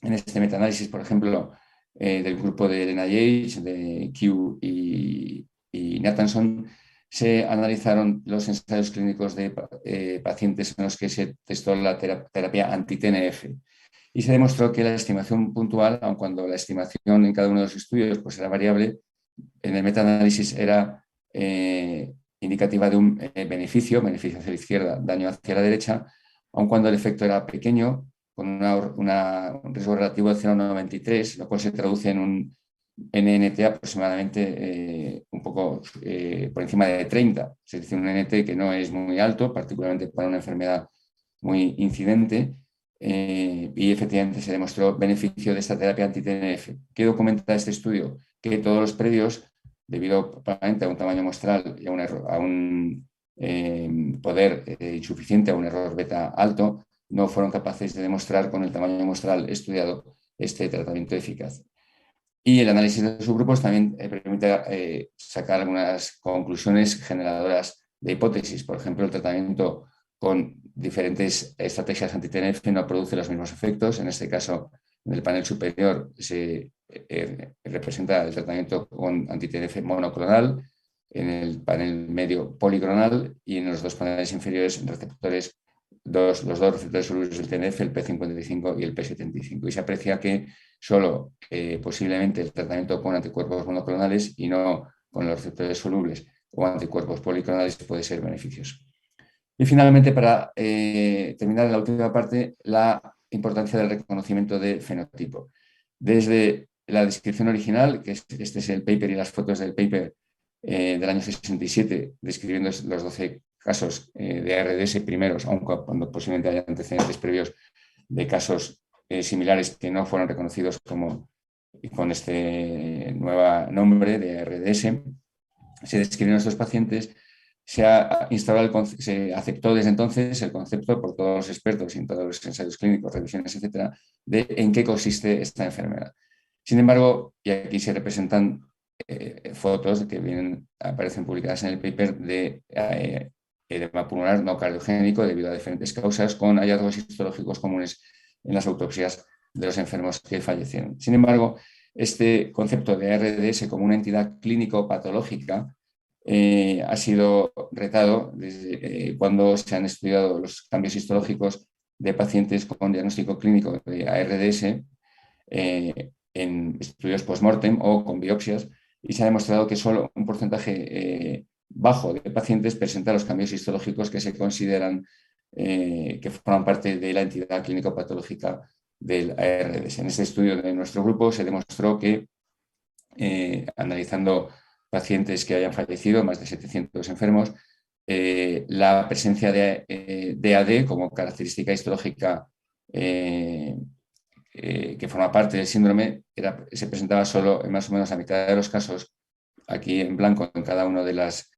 En este metaanálisis, por ejemplo, del grupo de NIH, de Q y Nathanson, se analizaron los ensayos clínicos de pacientes en los que se testó la terapia anti-TNF, y se demostró que la estimación puntual, aun cuando la estimación en cada uno de los estudios pues, era variable, en el metaanálisis era indicativa de un beneficio hacia la izquierda, daño hacia la derecha, aun cuando el efecto era pequeño, con un riesgo relativo de 0,93, lo cual se traduce en un NNT aproximadamente un poco por encima de 30, es decir, un NNT que no es muy alto, particularmente para una enfermedad muy incidente, y efectivamente se demostró beneficio de esta terapia anti-TNF. ¿Qué documenta este estudio? Que todos los previos, debido probablemente a un tamaño muestral y a un poder insuficiente, a un error beta alto, no fueron capaces de demostrar con el tamaño muestral estudiado este tratamiento eficaz. Y el análisis de subgrupos también permite sacar algunas conclusiones generadoras de hipótesis. Por ejemplo, el tratamiento con diferentes estrategias anti-TNF no produce los mismos efectos. En este caso, en el panel superior se representa el tratamiento con anti-TNF monoclonal, en el panel medio policlonal y en los dos paneles inferiores receptores, los dos receptores solubles del TNF, el P55 y el P75. Y se aprecia que solo posiblemente el tratamiento con anticuerpos monoclonales y no con los receptores solubles o anticuerpos policlonales puede ser beneficioso. Y finalmente, para terminar en la última parte, la importancia del reconocimiento de fenotipo. Desde la descripción original, que este es el paper y las fotos del paper del año 67, describiendo los 12 casos de ARDS primeros, aun cuando posiblemente haya antecedentes previos de casos similares que no fueron reconocidos como con este nuevo nombre de ARDS, se describieron estos pacientes. Se aceptó desde entonces el concepto por todos los expertos y en todos los ensayos clínicos, revisiones, etcétera, de en qué consiste esta enfermedad. Sin embargo, y aquí se representan fotos que aparecen publicadas en el paper de edema pulmonar no cardiogénico debido a diferentes causas, con hallazgos histológicos comunes en las autopsias de los enfermos que fallecieron. Sin embargo, este concepto de ARDS como una entidad clínico-patológica ha sido retado desde cuando se han estudiado los cambios histológicos de pacientes con diagnóstico clínico de ARDS en estudios post-mortem o con biopsias, y se ha demostrado que solo un porcentaje bajo de pacientes presenta los cambios histológicos que se consideran que forman parte de la entidad clínico-patológica del ARDS. En este estudio de nuestro grupo se demostró que analizando pacientes que hayan fallecido, más de 700 enfermos, la presencia de DAD como característica histológica que forma parte del síndrome se presentaba solo en más o menos la mitad de los casos, aquí en blanco en cada una de las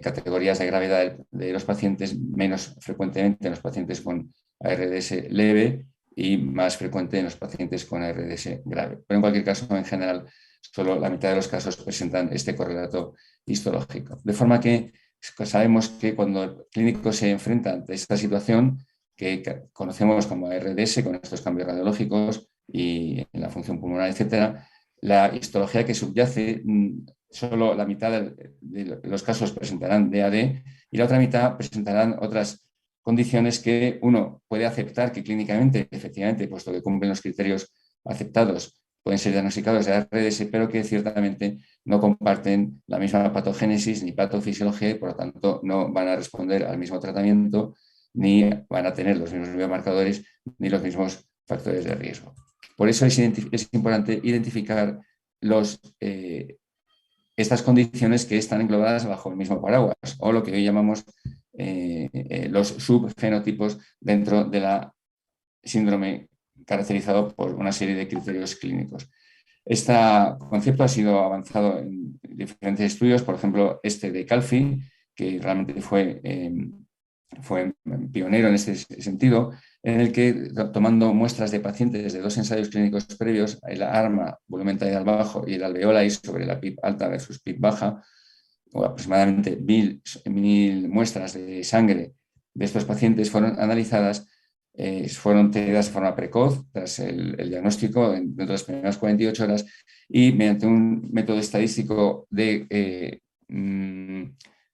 categorías de gravedad de los pacientes, menos frecuentemente en los pacientes con ARDS leve y más frecuente en los pacientes con ARDS grave. Pero en cualquier caso, en general, solo la mitad de los casos presentan este correlato histológico. De forma que sabemos que cuando el clínico se enfrenta ante esta situación, que conocemos como ARDS, con estos cambios radiológicos y en la función pulmonar, etcétera, la histología que subyace, solo la mitad de los casos presentarán DAD y la otra mitad presentarán otras condiciones que uno puede aceptar que clínicamente, efectivamente, puesto que cumplen los criterios aceptados, pueden ser diagnosticados de ARDS, pero que ciertamente no comparten la misma patogénesis ni patofisiología y por lo tanto no van a responder al mismo tratamiento ni van a tener los mismos biomarcadores ni los mismos factores de riesgo. Por eso es importante identificar estas condiciones que están englobadas bajo el mismo paraguas o lo que hoy llamamos los subfenotipos dentro de la síndrome caracterizado por una serie de criterios clínicos. Este concepto ha sido avanzado en diferentes estudios, por ejemplo, este de Calfi, que realmente fue pionero en este sentido, en el que, tomando muestras de pacientes de dos ensayos clínicos previos, el ARMA, volumen tidal bajo, y el alveoli sobre la PIB alta versus PIB baja, o aproximadamente 1000 muestras de sangre de estos pacientes fueron analizadas, fueron tenidas de forma precoz, tras el diagnóstico, dentro de las primeras 48 horas, y mediante un método estadístico de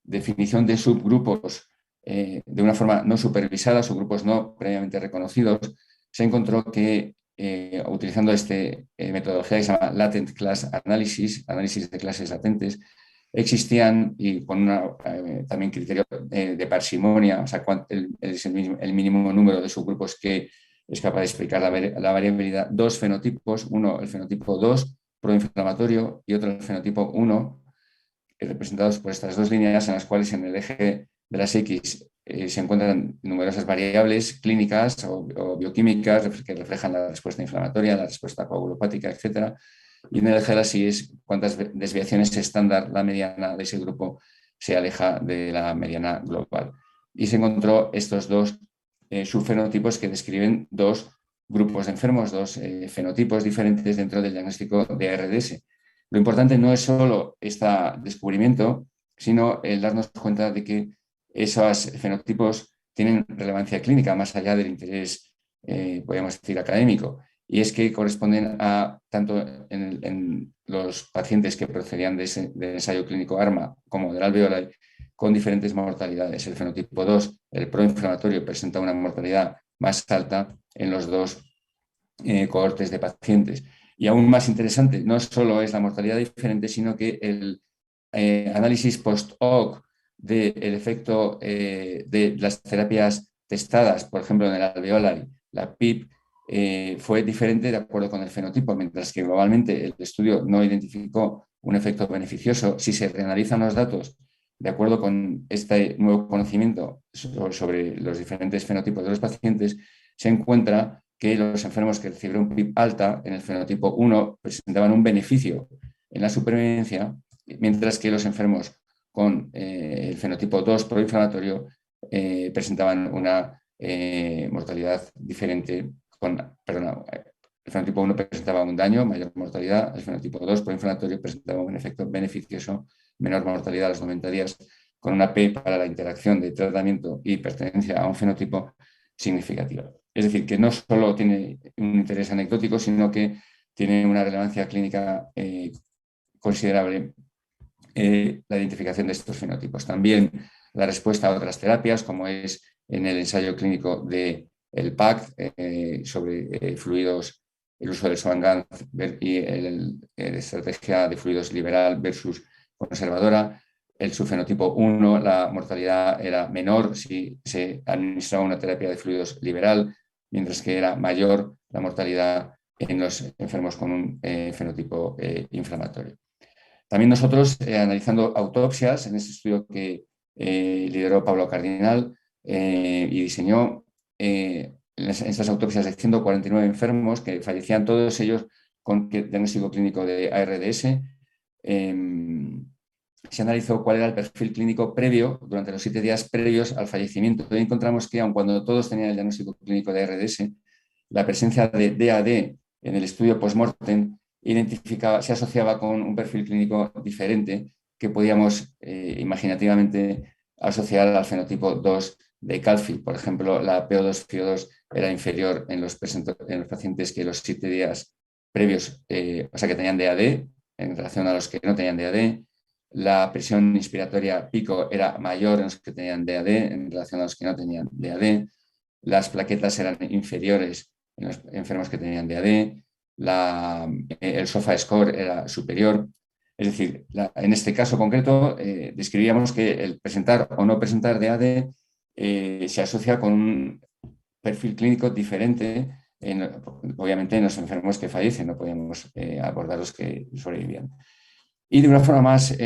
definición de subgrupos de una forma no supervisada, subgrupos no previamente reconocidos, se encontró que utilizando esta metodología que se llama Latent Class Analysis, análisis de clases latentes, existían, y con también criterio de parsimonia, o sea, es el mínimo número de subgrupos que es capaz de explicar la variabilidad, dos fenotipos, uno el fenotipo 2 proinflamatorio y otro el fenotipo 1, representados por estas dos líneas en las cuales en el eje de las X se encuentran numerosas variables clínicas o bioquímicas que reflejan la respuesta inflamatoria, la respuesta coagulopática, etc. Y en el eje de las Y es cuántas desviaciones estándar la mediana de ese grupo se aleja de la mediana global. Y se encontró estos dos subfenotipos que describen dos grupos de enfermos, dos fenotipos diferentes dentro del diagnóstico de ARDS. Lo importante no es solo este descubrimiento, sino el darnos cuenta de que esos fenotipos tienen relevancia clínica más allá del interés, podríamos decir, académico. Y es que corresponden a, tanto en los pacientes que procedían del ensayo clínico ARMA como del alveoli con diferentes mortalidades. El fenotipo 2, el proinflamatorio, presenta una mortalidad más alta en los dos cohortes de pacientes. Y aún más interesante, no solo es la mortalidad diferente, sino que el análisis post-hoc del efecto de las terapias testadas, por ejemplo, en el alveoli, la PIP, fue diferente de acuerdo con el fenotipo, mientras que globalmente el estudio no identificó un efecto beneficioso. Si se reanalizan los datos de acuerdo con este nuevo conocimiento sobre los diferentes fenotipos de los pacientes, se encuentra que los enfermos que recibieron PIP alta en el fenotipo 1 presentaban un beneficio en la supervivencia, mientras que los enfermos con el fenotipo 2 proinflamatorio presentaban una mortalidad diferente. El fenotipo 1 presentaba un daño, mayor mortalidad, el fenotipo 2 proinflamatorio presentaba un efecto beneficioso, menor mortalidad a los 90 días, con una P para la interacción de tratamiento y pertenencia a un fenotipo significativa. Es decir, que no solo tiene un interés anecdótico, sino que tiene una relevancia clínica considerable la identificación de estos fenotipos. También la respuesta a otras terapias, como es en el ensayo clínico del PAC sobre fluidos, el uso del Swan-Ganz y la estrategia de fluidos liberal versus conservadora. El subfenotipo 1, la mortalidad era menor si se administraba una terapia de fluidos liberal, mientras que era mayor la mortalidad en los enfermos con un fenotipo inflamatorio. También nosotros, analizando autopsias, en este estudio que lideró Pablo Cardinal y diseñó, en estas autopsias de 149 enfermos que fallecían todos ellos con diagnóstico clínico de ARDS, se analizó cuál era el perfil clínico previo, durante los 7 días previos al fallecimiento. Y encontramos que, aun cuando todos tenían el diagnóstico clínico de ARDS, la presencia de DAD en el estudio post-mortem se asociaba con un perfil clínico diferente que podíamos imaginativamente asociar al fenotipo 2 de Calfi. Por ejemplo, la PO2-FIO2 era inferior en los pacientes que los 7 días previos, o sea, que tenían DAD en relación a los que no tenían DAD. La presión inspiratoria pico era mayor en los que tenían DAD en relación a los que no tenían DAD. Las plaquetas eran inferiores en los enfermos que tenían DAD. El SOFA score era superior. Es decir, en este caso concreto describíamos que el presentar o no presentar DAD se asocia con un perfil clínico diferente, obviamente en los enfermos que fallecen, no podíamos abordar los que sobrevivían. Y de una forma más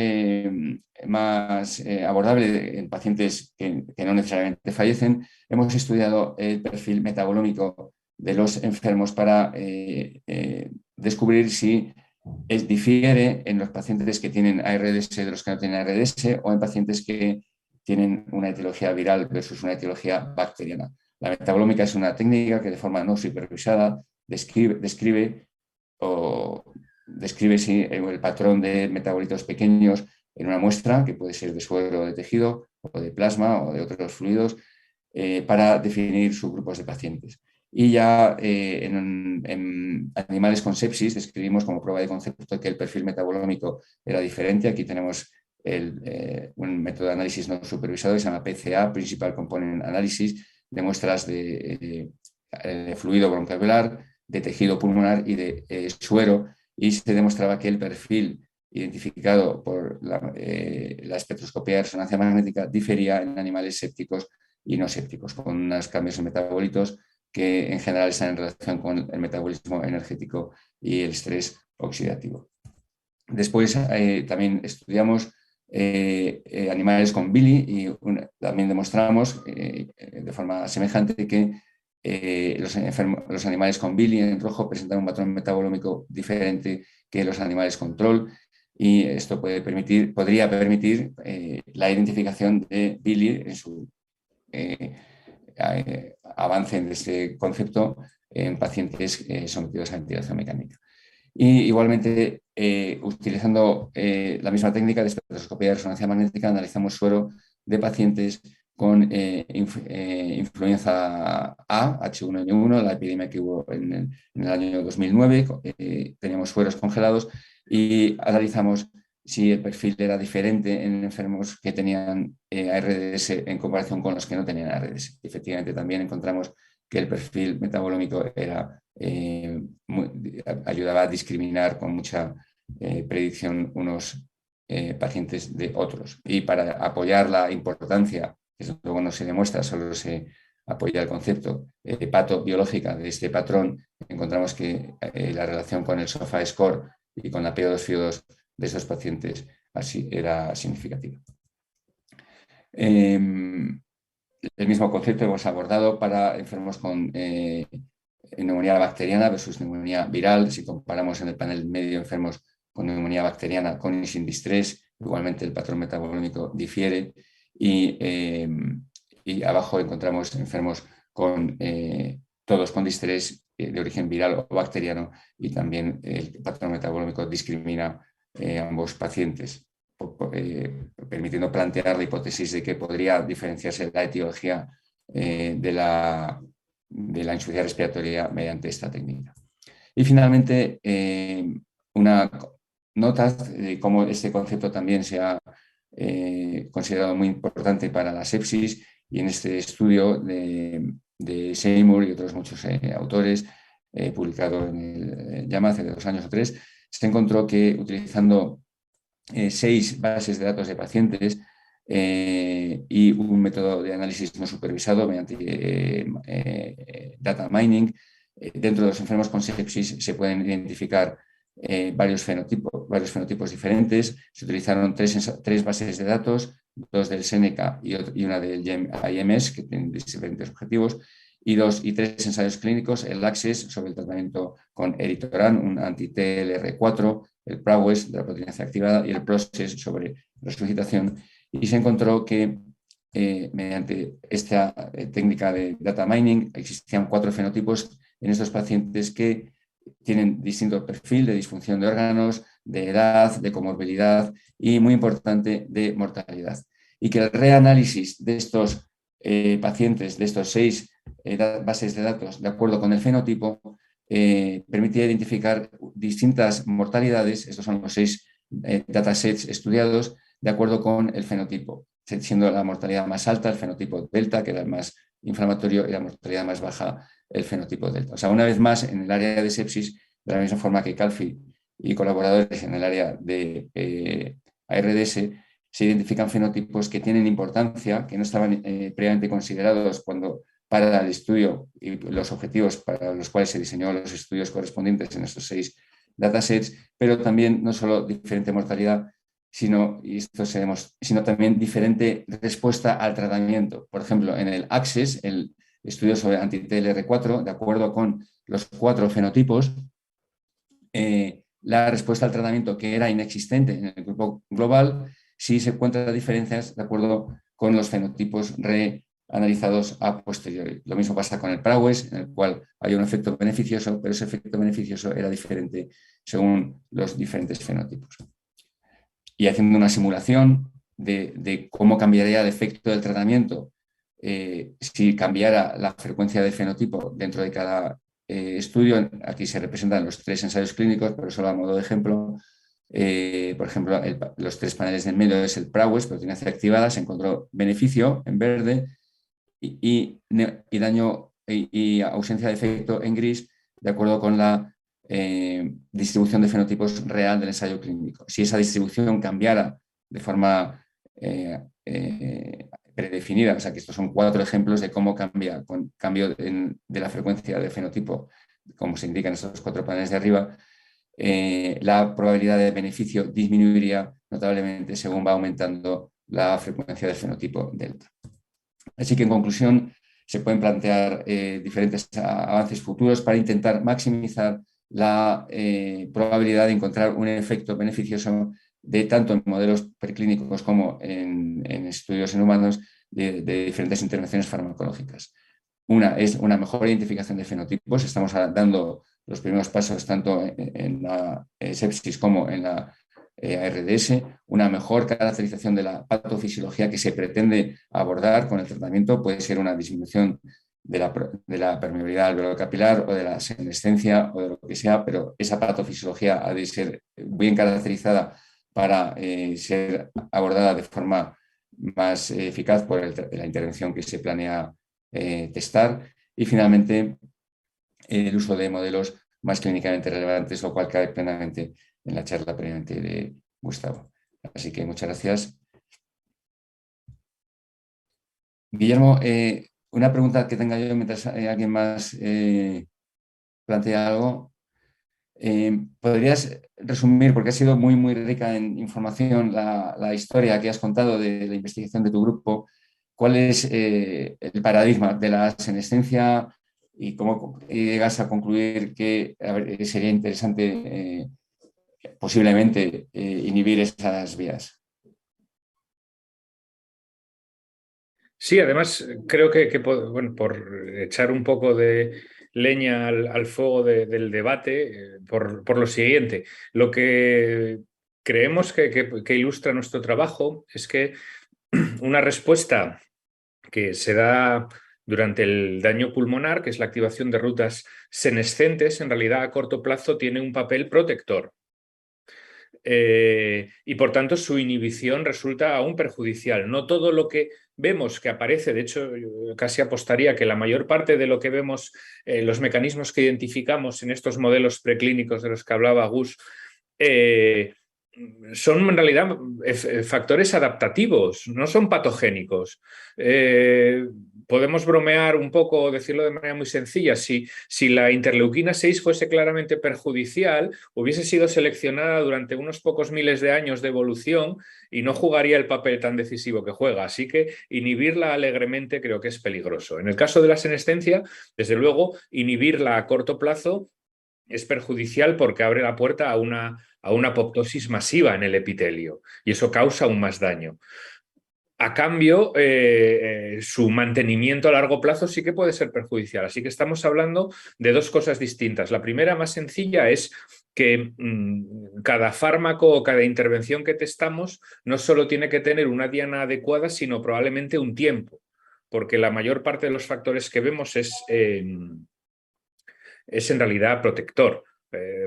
abordable en pacientes que no necesariamente fallecen, hemos estudiado el perfil metabolómico de los enfermos para descubrir si difiere en los pacientes que tienen ARDS de los que no tienen ARDS o en pacientes que tienen una etiología viral versus una etiología bacteriana. La metabolómica es una técnica que de forma no supervisada describe el patrón de metabolitos pequeños en una muestra, que puede ser de suero, de tejido, o de plasma, o de otros fluidos, para definir subgrupos de pacientes. Y ya en animales con sepsis describimos como prueba de concepto que el perfil metabolómico era diferente. Aquí tenemos un método de análisis no supervisado que se llama PCA, Principal Component Analysis, de muestras de fluido broncoalveolar, de tejido pulmonar y de suero, y se demostraba que el perfil identificado por la espectroscopía de resonancia magnética difería en animales sépticos y no sépticos, con unos cambios en metabolitos que en general están en relación con el metabolismo energético y el estrés oxidativo. Después también estudiamos animales con Billy y también demostramos de forma semejante que los animales con Billy en rojo presentan un patrón metabolómico diferente que los animales control, y esto podría permitir la identificación de Billy en su avance en este concepto en pacientes sometidos a ventilación mecánica. Y igualmente, utilizando la misma técnica de espectroscopía de resonancia magnética, analizamos suero de pacientes con influenza A, H1N1, la epidemia que hubo en el año 2009. Teníamos sueros congelados y analizamos si el perfil era diferente en enfermos que tenían ARDS en comparación con los que no tenían ARDS. Efectivamente, también encontramos que el perfil metabolómico ayudaba a discriminar con mucha predicción unos pacientes de otros. Y para apoyar la importancia, que eso luego no se demuestra, solo se apoya el concepto patobiológica de este patrón, encontramos que la relación con el SOFA score y con la PO2-FIO2 de esos pacientes así era significativa. El mismo concepto hemos abordado para enfermos con neumonía bacteriana versus neumonía viral. Si comparamos en el panel medio enfermos con neumonía bacteriana con y sin distrés, igualmente el patrón metabolómico difiere. Y abajo encontramos enfermos con todos con distrés de origen viral o bacteriano, y también el patrón metabólico discrimina a ambos pacientes, permitiendo plantear la hipótesis de que podría diferenciarse la etiología de la insuficiencia respiratoria mediante esta técnica. Y finalmente, una nota de cómo este concepto también se ha considerado muy importante para la sepsis, y en este estudio de Seymour y otros muchos autores, publicado en el JAMA hace 2 años o 3, se encontró que utilizando 6 bases de datos de pacientes y un método de análisis no supervisado mediante data mining, dentro de los enfermos con sepsis se pueden identificar varios fenotipos diferentes. Se utilizaron 3 bases de datos, 2 del Seneca y una del IMS, que tienen diferentes objetivos, y 3 ensayos clínicos: el ACCESS sobre el tratamiento con Eritoran, un anti-TLR4, el PROGRESS de la proteína C activada, y el PROCESS sobre resucitación. Y se encontró que mediante esta técnica de data mining existían 4 fenotipos en estos pacientes que tienen distinto perfil de disfunción de órganos, de edad, de comorbilidad y, muy importante, de mortalidad. Y que el reanálisis de estos pacientes, de estos 6 bases de datos, de acuerdo con el fenotipo, permitía identificar distintas mortalidades. Estos son los 6 datasets estudiados de acuerdo con el fenotipo, siendo la mortalidad más alta el fenotipo delta, que era el más inflamatorio, y la mortalidad más baja el fenotipo delta. O sea, una vez más, en el área de sepsis, de la misma forma que Calfi y colaboradores en el área de ARDS, se identifican fenotipos que tienen importancia, que no estaban previamente considerados para el estudio y los objetivos para los cuales se diseñó los estudios correspondientes en estos 6 datasets, pero también no solo diferente mortalidad, sino también diferente respuesta al tratamiento. Por ejemplo, en el ACCESS, el estudio sobre anti-TLR4, de acuerdo con los 4 fenotipos, la respuesta al tratamiento, que era inexistente en el grupo global, sí se encuentran diferencias de acuerdo con los fenotipos reanalizados a posteriori. Lo mismo pasa con el PROGRESS, en el cual hay un efecto beneficioso, pero ese efecto beneficioso era diferente según los diferentes fenotipos. Y haciendo una simulación de cómo cambiaría el efecto del tratamiento si cambiara la frecuencia del fenotipo dentro de cada estudio. Aquí se representan los 3 ensayos clínicos, pero solo a modo de ejemplo. Por ejemplo, los 3 paneles del medio es el PROGRESS, proteína C activada, se encontró beneficio en verde y daño y ausencia de efecto en gris, de acuerdo con la distribución de fenotipos real del ensayo clínico. Si esa distribución cambiara de forma predefinida, o sea que estos son 4 ejemplos de cómo cambia con cambio de la frecuencia de fenotipo, como se indica en estos 4 paneles de arriba, la probabilidad de beneficio disminuiría notablemente según va aumentando la frecuencia del fenotipo delta. Así que, en conclusión, se pueden plantear diferentes avances futuros para intentar maximizar la probabilidad de encontrar un efecto beneficioso tanto en modelos preclínicos como en estudios en humanos de diferentes intervenciones farmacológicas. Una es una mejor identificación de fenotipos. Estamos dando los primeros pasos tanto en la sepsis como en la ARDS, una mejor caracterización de la patofisiología que se pretende abordar con el tratamiento. Puede ser una disminución de la permeabilidad alveolar capilar o de la senescencia o de lo que sea, pero esa patofisiología ha de ser bien caracterizada para ser abordada de forma más eficaz por la intervención que se planea testar. Y finalmente, el uso de modelos más clínicamente relevantes, lo cual cae plenamente en la charla previamente de Gustavo. Así que muchas gracias. Guillermo, una pregunta que tenga yo mientras alguien más plantea algo. ¿Podrías resumir, porque ha sido muy, muy rica en información la historia que has contado de la investigación de tu grupo, cuál es el paradigma de la senescencia y cómo llegas a concluir que sería interesante posiblemente inhibir esas vías? Sí, además creo que bueno, por echar un poco de leña al fuego del debate, por lo siguiente, lo que creemos que ilustra nuestro trabajo es que una respuesta que se da durante el daño pulmonar, que es la activación de rutas senescentes, en realidad a corto plazo tiene un papel protector. Y por tanto su inhibición resulta aún perjudicial. No todo lo que vemos que aparece, de hecho yo casi apostaría que la mayor parte de lo que vemos, los mecanismos que identificamos en estos modelos preclínicos de los que hablaba Gus, son en realidad factores adaptativos, no son patogénicos. Podemos bromear un poco, decirlo de manera muy sencilla, si la interleuquina 6 fuese claramente perjudicial, hubiese sido seleccionada durante unos pocos miles de años de evolución y no jugaría el papel tan decisivo que juega. Así que inhibirla alegremente creo que es peligroso. En el caso de la senescencia, desde luego, inhibirla a corto plazo es perjudicial porque abre la puerta a una apoptosis masiva en el epitelio y eso causa aún más daño. A cambio, su mantenimiento a largo plazo sí que puede ser perjudicial. Así que estamos hablando de dos cosas distintas. La primera, más sencilla, es que cada fármaco o cada intervención que testamos no solo tiene que tener una diana adecuada, sino probablemente un tiempo, porque la mayor parte de los factores que vemos es en realidad protector.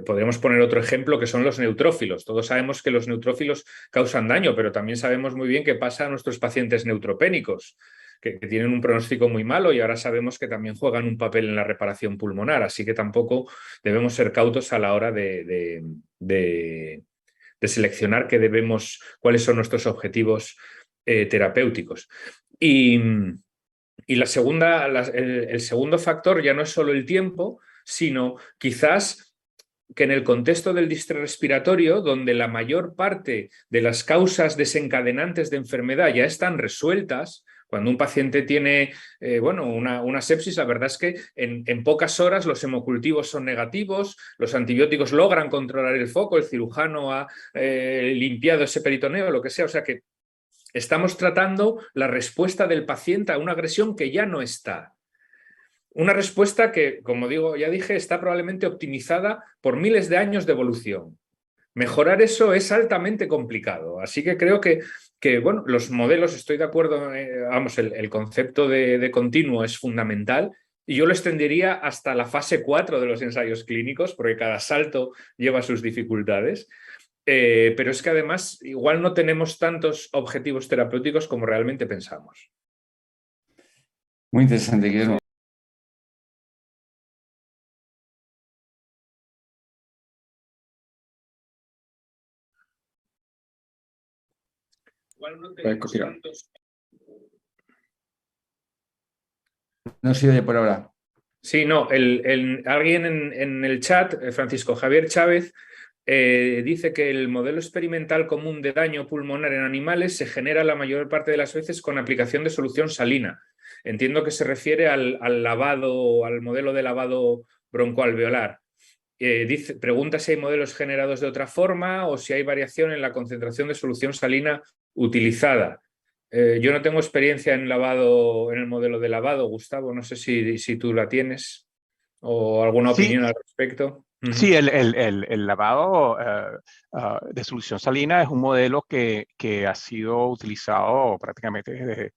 Podríamos poner otro ejemplo que son los neutrófilos. Todos sabemos que los neutrófilos causan daño, pero también sabemos muy bien qué pasa a nuestros pacientes neutropénicos, que tienen un pronóstico muy malo y ahora sabemos que también juegan un papel en la reparación pulmonar. Así que tampoco debemos ser cautos a la hora de seleccionar cuáles son nuestros objetivos terapéuticos. Y el segundo factor ya no es solo el tiempo, sino quizás que en el contexto del distrés respiratorio, donde la mayor parte de las causas desencadenantes de enfermedad ya están resueltas, cuando un paciente tiene una sepsis, la verdad es que en pocas horas los hemocultivos son negativos, los antibióticos logran controlar el foco, el cirujano ha limpiado ese peritoneo, lo que sea, o sea que estamos tratando la respuesta del paciente a una agresión que ya no está. Una respuesta que, como ya dije, está probablemente optimizada por miles de años de evolución. Mejorar eso es altamente complicado. Así que creo que bueno, los modelos, estoy de acuerdo, el concepto de continuo es fundamental y yo lo extendería hasta la fase 4 de los ensayos clínicos, porque cada salto lleva sus dificultades. Pero es que además igual no tenemos tantos objetivos terapéuticos como realmente pensamos. Muy interesante, Guillermo. No se oye por ahora. Sí, no, alguien en el chat, Francisco Javier Chávez, dice que el modelo experimental común de daño pulmonar en animales se genera la mayor parte de las veces con aplicación de solución salina. Entiendo que se refiere al modelo de lavado broncoalveolar. Pregunta si hay modelos generados de otra forma o si hay variación en la concentración de solución salina utilizada. Yo no tengo experiencia en el modelo de lavado, Gustavo, no sé si tú la tienes o alguna opinión al respecto. Sí, el lavado de solución salina es un modelo que ha sido utilizado prácticamente desde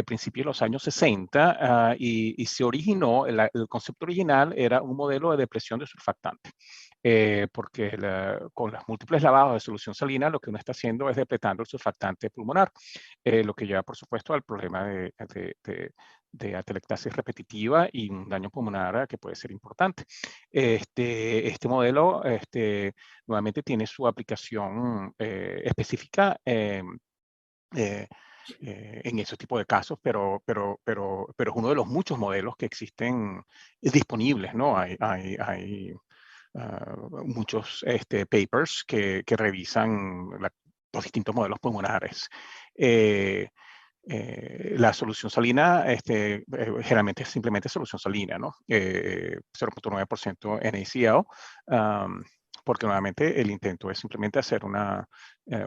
principios de los años 60 y se originó, el concepto original era un modelo de depresión de surfactante. Porque con las múltiples lavados de solución salina lo que uno está haciendo es depletando el surfactante pulmonar, lo que lleva por supuesto al problema de atelectasis repetitiva y un daño pulmonar que puede ser importante. Este modelo nuevamente tiene su aplicación específica en ese tipo de casos, pero es uno de los muchos modelos que existen disponibles, ¿no? Hay muchos papers que revisan los distintos modelos pulmonares. La solución salina generalmente es simplemente solución salina, ¿no? 0.9% NaCl, porque nuevamente el intento es simplemente hacer una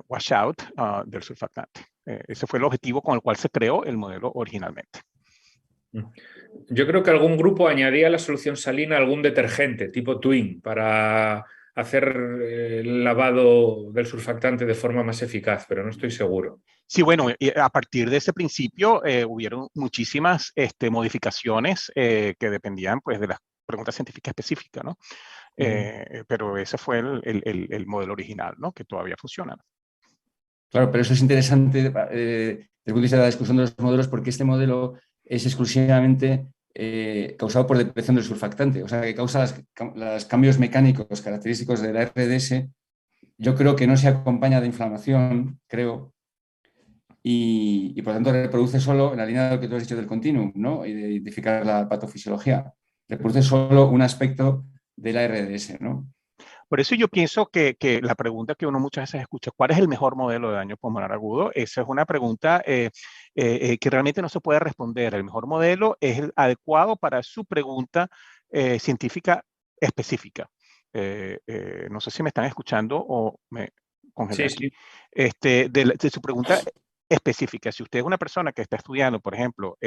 washout del surfactante. Ese fue el objetivo con el cual se creó el modelo originalmente. Yo creo que algún grupo añadía a la solución salina algún detergente tipo Twin para hacer el lavado del surfactante de forma más eficaz, pero no estoy seguro. Sí, bueno, a partir de ese principio hubieron muchísimas modificaciones que dependían pues, de las preguntas científicas específicas, ¿no? Pero ese fue el modelo original, ¿no? Que todavía funciona. Claro, pero eso es interesante desde el punto de vista de la discusión de los modelos, porque este modelo es exclusivamente causado por depresión del surfactante, o sea, que causa los cambios mecánicos característicos de la RDS. Yo creo que no se acompaña de inflamación, creo, y por tanto reproduce solo, en la línea de lo que tú has dicho del continuum, ¿no? Y de identificar la patofisiología, reproduce solo un aspecto de la RDS, ¿no? Por eso yo pienso que la pregunta que uno muchas veces escucha, ¿cuál es el mejor modelo de daño pulmonar agudo? Esa es una pregunta que realmente no se puede responder. El mejor modelo es el adecuado para su pregunta científica específica. No sé si me están escuchando o me congelé Sí, aquí. sí. De su pregunta específica. Si usted es una persona que está estudiando, por ejemplo,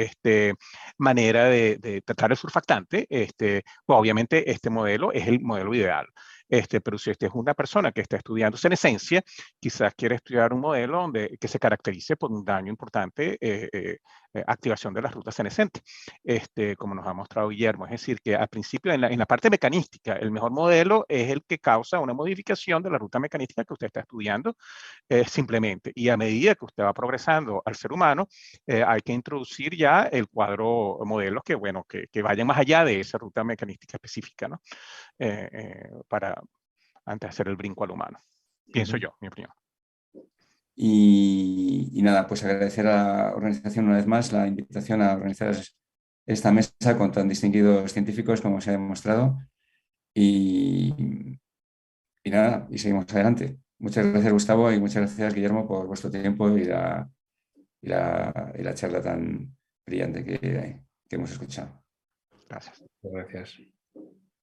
manera de tratar el surfactante, pues obviamente este modelo es el modelo ideal. Pero si usted es una persona que está estudiando senescencia, quizás quiere estudiar un modelo que se caracterice por un daño importante, activación de las rutas senescentes, como nos ha mostrado Guillermo. Es decir, que al principio, en la parte mecanística, el mejor modelo es el que causa una modificación de la ruta mecanística que usted está estudiando simplemente. Y a medida que usted va progresando al ser humano, hay que introducir ya el cuadro modelos que, bueno, que vayan más allá de esa ruta mecanística específica, ¿no? Para antes de hacer el brinco al humano. Pienso yo, mi opinión. Y nada, pues agradecer a la organización una vez más la invitación a organizar esta mesa con tan distinguidos científicos como se ha demostrado. Y nada, y seguimos adelante. Muchas gracias, Gustavo, y muchas gracias, Guillermo, por vuestro tiempo y la charla tan brillante que hemos escuchado. Gracias. Gracias.